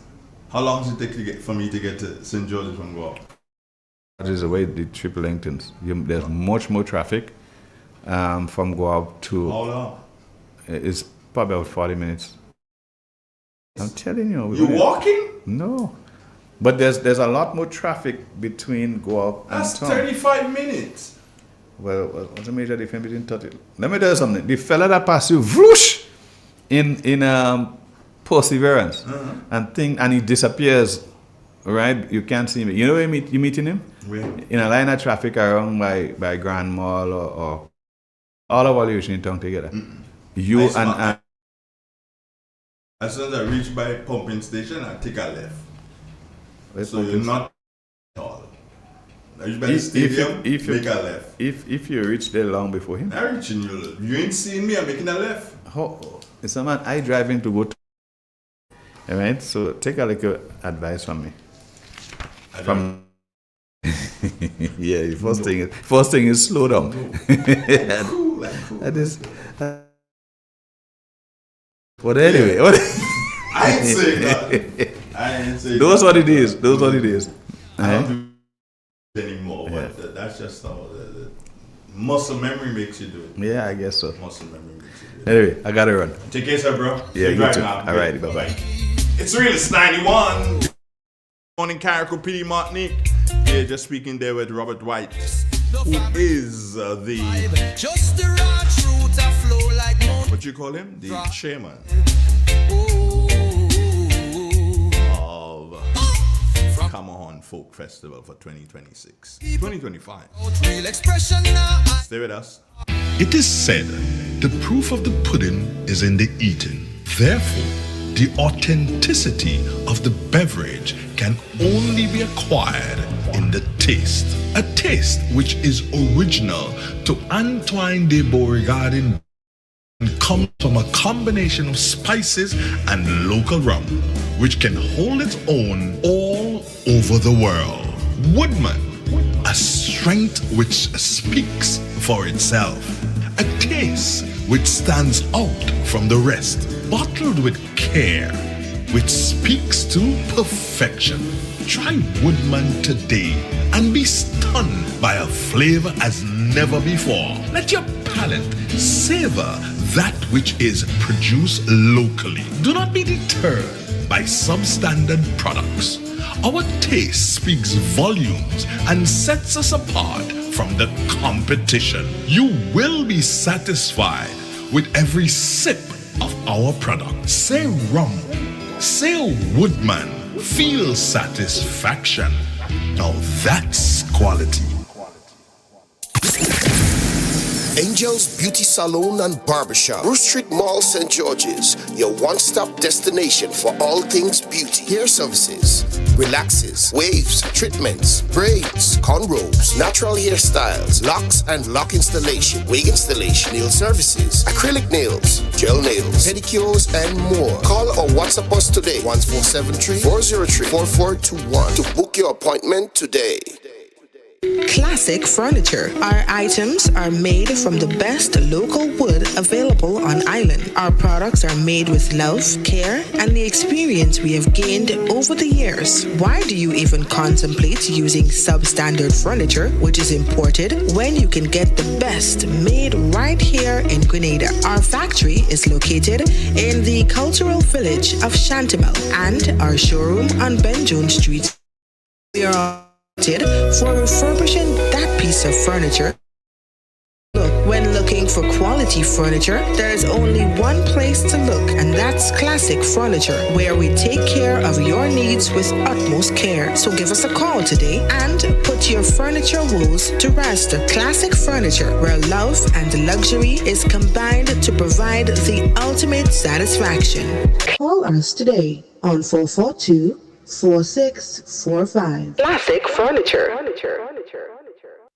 how long does it take for me to get to St. George's from Guelph? That is the way the trip lengthens. There's much more traffic from Guelph to... How long? It's probably about 40 minutes. I'm telling you. You walking? No. But there's a lot more traffic between Guelph and That's town. 35 minutes. Well, what's the major difference between 30? Let me tell you something. The fella that passed you, whoosh, in Perseverance, and he disappears, right? You can't see him. You know where you meeting him? Where? In a line of traffic around by Grand Mall or all of our in town together. You and as soon as I reach by pumping station, I take a left. So you're not tall. I reach by the stadium, make a left. If you reach there long before him. I'm reaching you. You ain't seeing me, I'm making a left. It's a man, I driving to go to. Alright, so take a little advice from me. Yeah, the first thing is slow down. Cool. But anyway, I ain't saying that. I ain't saying Those that. what it is. Those what it is. I don't do it anymore, but that's just how the muscle memory makes you do it. Yeah, I guess so. Muscle memory makes you do it. Anyway, I gotta run. Take care, sir, bro. Yeah, you too. Now. All right, bye-bye. It's Realist 91. Morning, Carrico P. Martinique. Yeah, just speaking there with Robert White, who is Just the raw truth I flow like what you call him? The chairman of Camahon Folk Festival for 2026. 2025. real expression now. Stay with us. It is said, the proof of the pudding is in the eating. Therefore, the authenticity of the beverage can only be acquired in the taste. A taste which is original to Antoine de Beauregard and comes from a combination of spices and local rum, which can hold its own all over the world. Woodman, a strength which speaks for itself. A taste which stands out from the rest, bottled with care, which speaks to perfection. Try Woodman today and be stunned by a flavor as never before. Let your palate savor that which is produced locally. Do not be deterred by substandard products. Our taste speaks volumes and sets us apart from the competition. You will be satisfied with every sip of our product. Say rum, say Woodman, feel satisfaction. Now that's quality. Angel's Beauty Salon and Barbershop, Bruce Street Mall, St. George's, your one-stop destination for all things beauty. Hair services, relaxes, waves, treatments, braids, cornrows, natural hairstyles, locks and lock installation, wig installation, nail services, acrylic nails, gel nails, pedicures, and more. Call or WhatsApp us today, 1473-403-4421 to book your appointment today. Classic Furniture. Our items are made from the best local wood available on island. Our products are made with love, care, and the experience we have gained over the years. Why do you even contemplate using substandard furniture, which is imported, when you can get the best made right here in Grenada? Our factory is located in the cultural village of Chantimel, and our showroom on Ben Jones Street. We are for refurbishing that piece of furniture. Look, when looking for quality furniture, there is only one place to look, and that's Classic Furniture, where we take care of your needs with utmost care. So give us a call today and put your furniture woes to rest. Classic Furniture, where love and luxury is combined to provide the ultimate satisfaction. Call us today on 442-4645. Classic Furniture.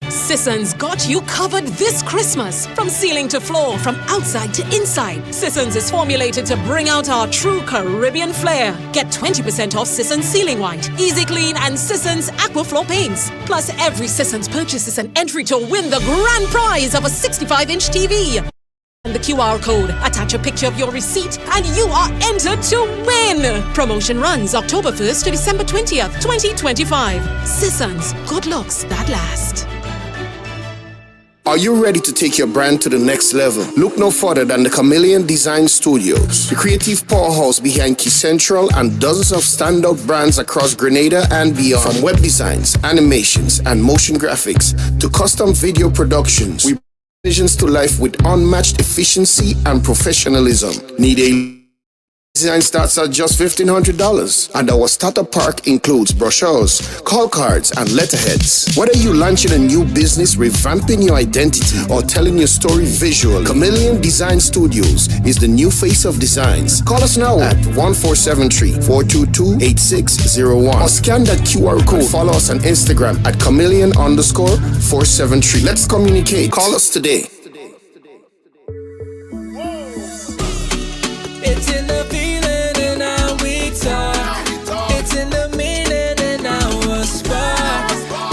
Sisson's got you covered this Christmas. From ceiling to floor, from outside to inside, Sisson's is formulated to bring out our true Caribbean flair. Get 20% off Sisson's Ceiling White, Easy Clean, and Sisson's Aquaflow paints. Plus, every Sisson's purchase is an entry to win the grand prize of a 65-inch TV. And the QR code, attach a picture of your receipt, and you are entered to win! Promotion runs October 1st to December 20th, 2025. Sisson's, good looks that last. Are you ready to take your brand to the next level? Look no further than the Chameleon Design Studios, the creative powerhouse behind Key Central and dozens of standout brands across Grenada and beyond. From web designs, animations, and motion graphics to custom video productions, we bring visions to life with unmatched efficiency and professionalism. Need a design starts at just $1,500, and our starter pack includes brochures, call cards, and letterheads. Whether you're launching a new business, revamping your identity, or telling your story visually, Chameleon Design Studios is the new face of designs. Call us now at 1473-422-8601 or scan that QR code. Follow us on Instagram at chameleon_473. Let's communicate. Call us today. It's in the feeling and how we talk. It's in the meaning and our spark.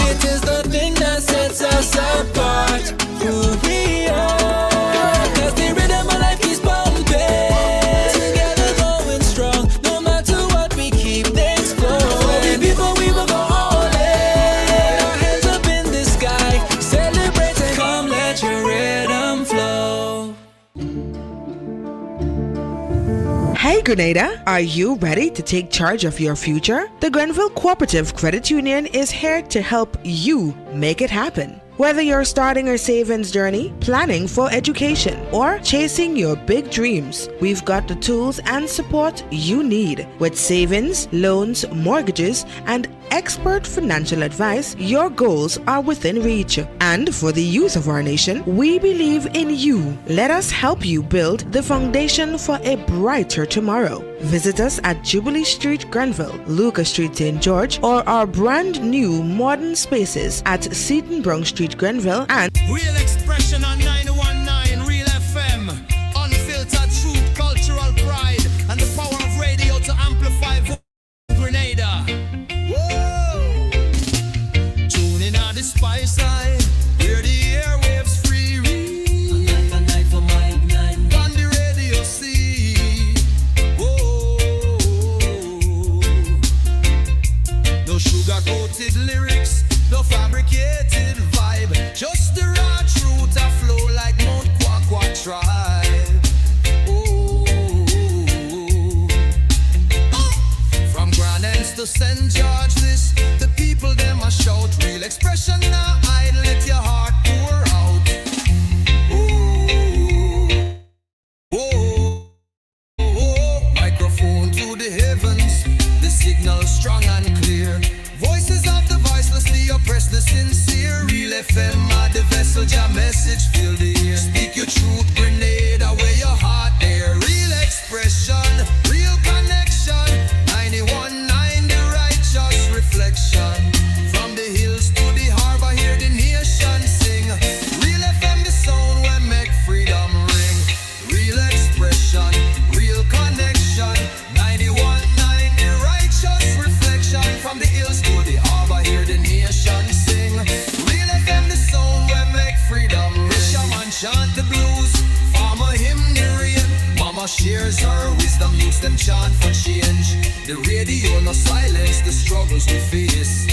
It is the thing that sets us apart. Who we are. Cause the rhythm of life keeps pumping. Together going strong. No matter what, we keep things flowing. Before we will go all in. Our hands up in the sky. Celebrating. Come let your rhythm flow. Hey Grenada, are you ready to take charge of your future? The Grenville Cooperative Credit Union is here to help you make it happen. Whether you're starting a savings journey, planning for education, or chasing your big dreams, we've got the tools and support you need. With savings, loans, mortgages, and expert financial advice, your goals are within reach. And for the youth of our nation, we believe in you. Let us help you build the foundation for a brighter tomorrow. Visit us at Jubilee Street, Grenville, Lucas Street, St. George, or our brand new modern spaces at Seaton Brown Street, Grenville, and Real expression on 919 Real FM. Unfiltered truth, cultural pride, and the power of radio to amplify Grenada. Whoa! Tune in on the spice side, hear the airwaves free. A night for my night. On the radio see. Whoa! No sugar-coated lyrics, no fabricated vibe. Just the raw truth a flow like Mount Kwakwa tribe. Ooh. From Grand Anse to St. George, this the people them a shout. Real expression now idle, let your heart pour out. Ooh. Oh. Microphone to the heavens, the signal strong and clear. Voices of the voiceless, the oppressed, the sincere. Real FM, the vessel, your message fill the ear. voice them chant for change. The radio no silence the struggles we face.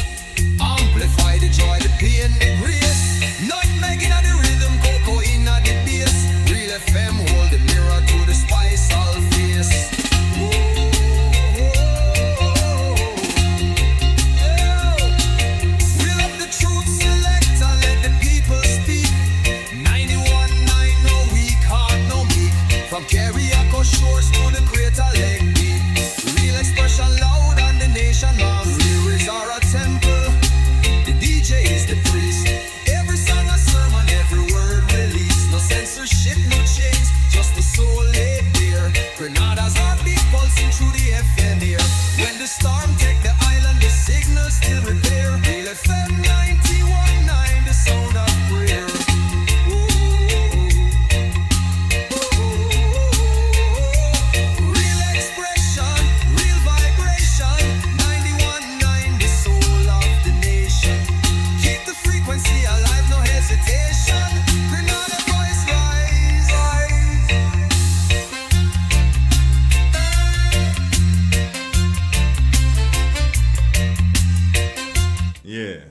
Amplify the joy, the pain, the grace. Nutmeg in the rhythm, cocoa in the bass. Real FM hold the mirror to the spice all face. Reel up the truth select and let the people speak. 91.9 no weak heart no meek. From Carriacou shores to the Greater Lake Deep. Real expression loud and the nation loves. Lyrics are a temple. The DJ is the priest. Every song a sermon, every word released. No censorship, no chains, just the soul laid bare. Grenada's heartbeat pulsing through the FM here. When the storm take the island, the signal still repair. Real FM 91.9, the sound of prayer. Real expression, real vibration. 91.9, the soul of the nation. Keep the frequency alive, no hesitation. Grenada voice rise. Yeah.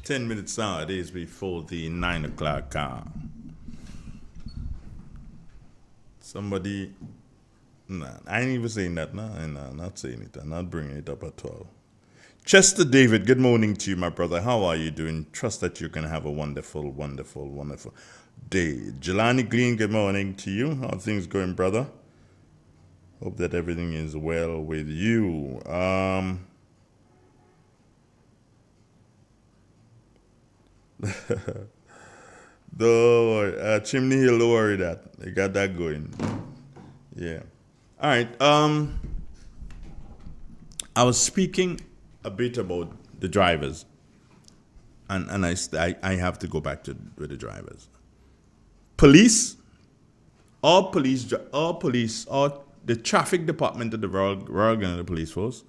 10 minutes nowadays before the 9 o'clock hour. Somebody, nah, I ain't even saying that, nah, I'm not saying it, I'm not bringing it up at all. Chester David, good morning to you, my brother. How are you doing? Trust that you're going to have a wonderful, wonderful, wonderful day. Jelani Glean, good morning to you. How are things going, brother? Hope that everything is well with you. Chimney Hill, don't worry that. They got that going. Yeah. All right. I was speaking a bit about the drivers. And I have to go back to with the drivers. Police, all the traffic department of the Royal Grenada Police Force,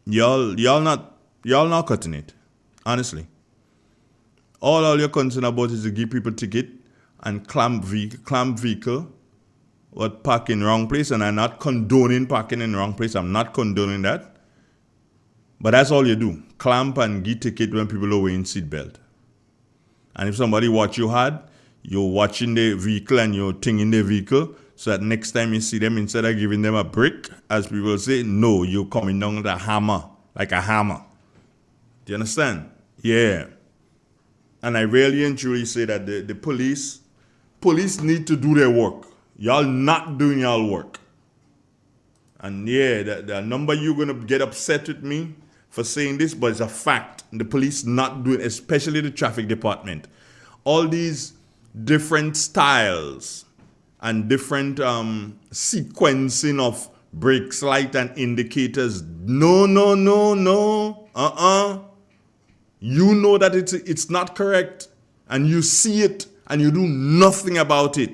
y'all not cutting it, honestly. All you're concerned about is to give people ticket and clamp vehicle or park in wrong place, and I'm not condoning parking in wrong place. I'm not condoning that. But that's all you do. Clamp and give ticket when people are wearing seatbelt. And if somebody watch you hard, you're watching the vehicle and you're tinging the vehicle, so that next time you see them, instead of giving them a brick, as people say, no, you're coming down with a hammer, like a hammer. Do you understand? Yeah. And I really and truly say that the police need to do their work. Y'all not doing y'all work. And yeah, the number you're going to get upset with me for saying this, but it's a fact. The police not doing, especially the traffic department. All these different styles and different sequencing of brakes, light, and indicators. No. You know that it's not correct, and you see it, and you do nothing about it.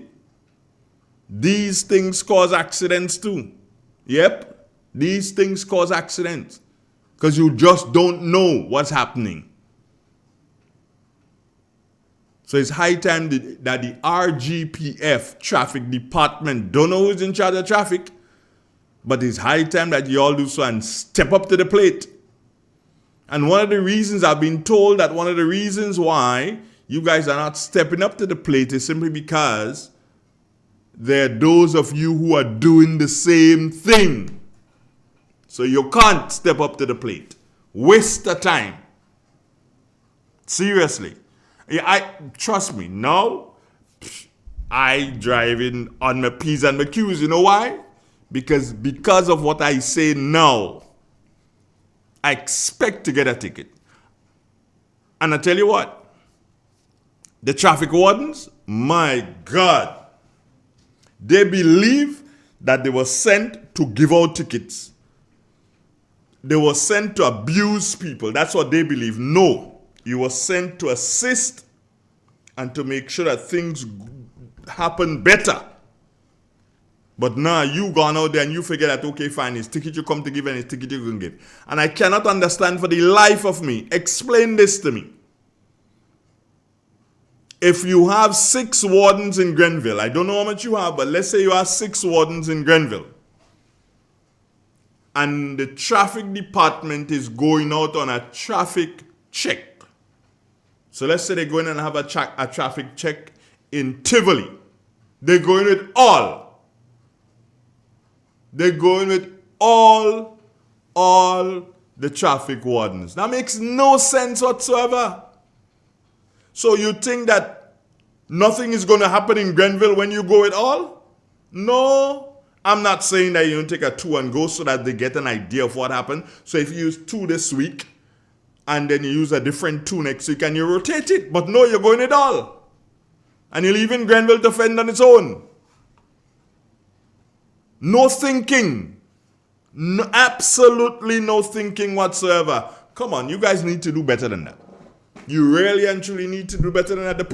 These things cause accidents too. Yep, these things cause accidents because you just don't know what's happening. So it's high time that the RGPF traffic department, don't know who's in charge of traffic, but it's high time that you all do so and step up to the plate. And one of the reasons I've been told that one of the reasons why you guys are not stepping up to the plate is simply because there are those of you who are doing the same thing. So you can't step up to the plate. Waste the time. Seriously. Trust me, now I driving on my P's and my Q's. You know why? Because of what I say now, I expect to get a ticket. And I tell you what, the traffic wardens, my God, they believe that they were sent to give out tickets. They were sent to abuse people. That's what they believe. No, you were sent to assist and to make sure that things happen better. But now you gone out there and you figure that, okay, fine, it's ticket you come to give and it's ticket you can give. And I cannot understand for the life of me. Explain this to me. if you have 6 wardens in Grenville, I don't know how much you have, but let's say you have 6 wardens in Grenville, and the traffic department is going out on a traffic check. So let's say they're going and have a traffic check in Tivoli. They're going with all. They're going with all the traffic wardens. That makes no sense whatsoever. So you think that nothing is going to happen in Grenville when you go with all? No. I'm not saying that you don't take a 2 and go so that they get an idea of what happened. So if you use 2 this week, and then you use a different 2 next week and you rotate it. But no, you're going it all. And you're leaving Grenville to fend on its own. No thinking. No, absolutely no thinking whatsoever. Come on, you guys need to do better than that. You really and truly need to do better than that. The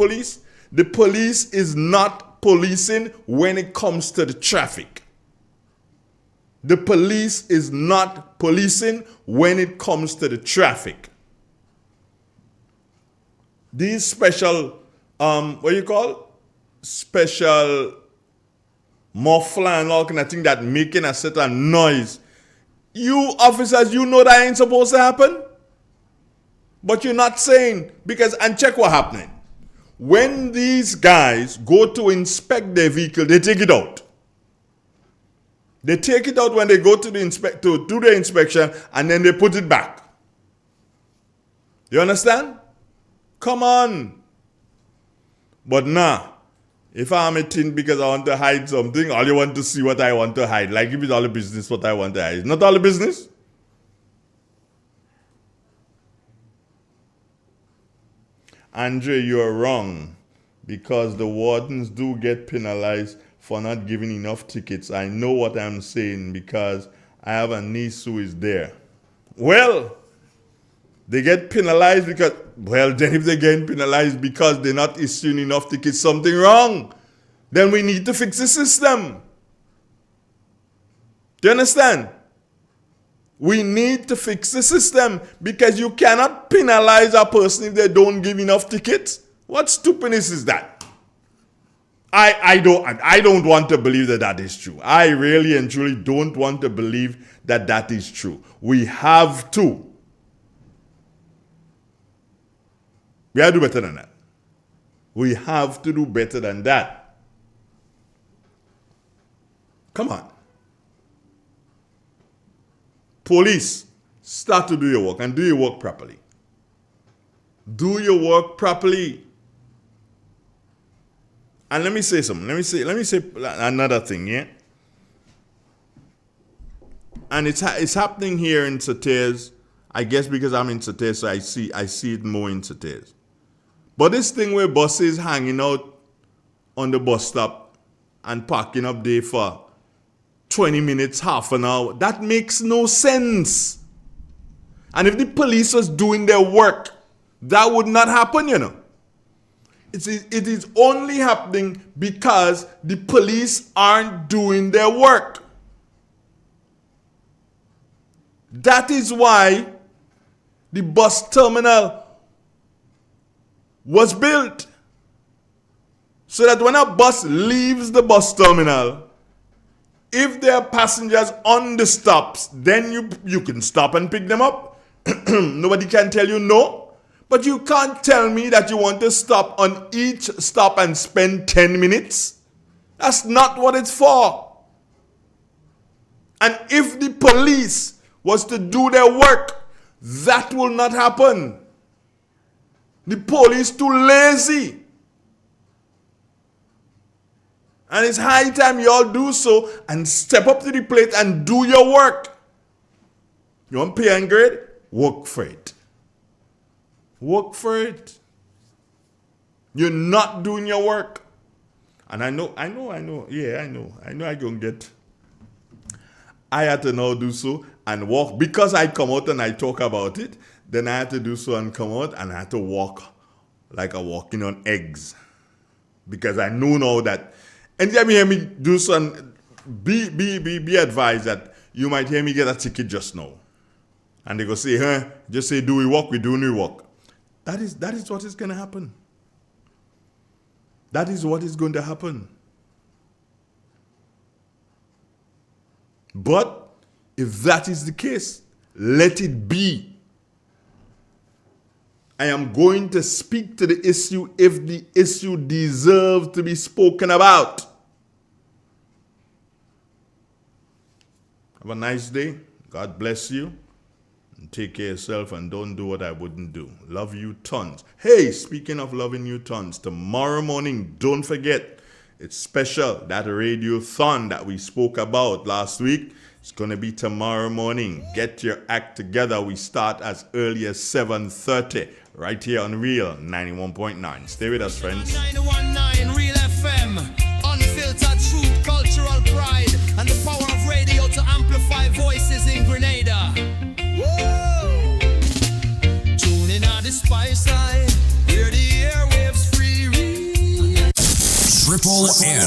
police is not policing when it comes to the traffic. The police is not policing when it comes to the traffic. These special, special muffler and all kind of thing that making a certain noise. You officers, you know that ain't supposed to happen. But you're not saying, because, and check what happening. When these guys go to inspect their vehicle, they take it out. They take it out when they go to do the inspection, and then they put it back. You understand? Come on. But nah, if I'm a teen because I want to hide something, all you want to see what I want to hide. Like if it's all the business what I want to hide. It's not all the business. Andre, you're wrong, because the wardens do get penalized for not giving enough tickets. I know what I'm saying because I have a niece who is there. Well, they get penalized because, well, then if they're getting penalized because they're not issuing enough tickets, something wrong. Then we need to fix the system. Do you understand? We need to fix the system because you cannot penalize a person if they don't give enough tickets. What stupidness is that? I don't want to believe that is true. I really and truly don't want to believe that is true. We have to. We have to do better than that. We have to do better than that. Come on. Police, start to do your work and do your work properly. Do your work properly. And let me say something. Let me say another thing, yeah? And it's happening here in Sauters. I guess because I'm in Sauters, so I see it more in Sauters. But this thing where buses hanging out on the bus stop and parking up there for 20 minutes, half an hour, that makes no sense. And if the police was doing their work, that would not happen, you know. It is only happening because the police aren't doing their work. That is why the bus terminal was built. So that when a bus leaves the bus terminal, if there are passengers on the stops, then you can stop and pick them up. Nobody can tell you no. But you can't tell me that you want to stop on each stop and spend 10 minutes. That's not what it's for. And if the police was to do their work, that will not happen. The police too lazy. And it's high time you all do so and step up to the plate and do your work. You want pay and grade? Work for it. Work for it. You're not doing your work. And I know. Yeah, I know I gonna get. I had to now do so and walk. Because I come out and I talk about it, then I had to do so and come out and I had to walk like I'm walking on eggs. Because I know now that, anytime you hear me do so, and be advised that you might hear me get a ticket just now. And they go say, just say, do we walk? We do we walk. That is what is going to happen. That is what is going to happen. But if that is the case, let it be. I am going to speak to the issue if the issue deserves to be spoken about. Have a nice day. God bless you. And take care of yourself and don't do what I wouldn't do. Love you tons. Hey, speaking of loving you tons, tomorrow morning, don't forget, it's special. That radiothon that we spoke about last week, it's going to be tomorrow morning. Get your act together. We start as early as 7:30 right here on Real 91.9. Stay with us, friends. 919 Real FM. Unfiltered truth, cultural pride, and the power of radio to amplify voices in Grenada. Whoa! Tune in on the spice side, hear the airwaves free. Triple N.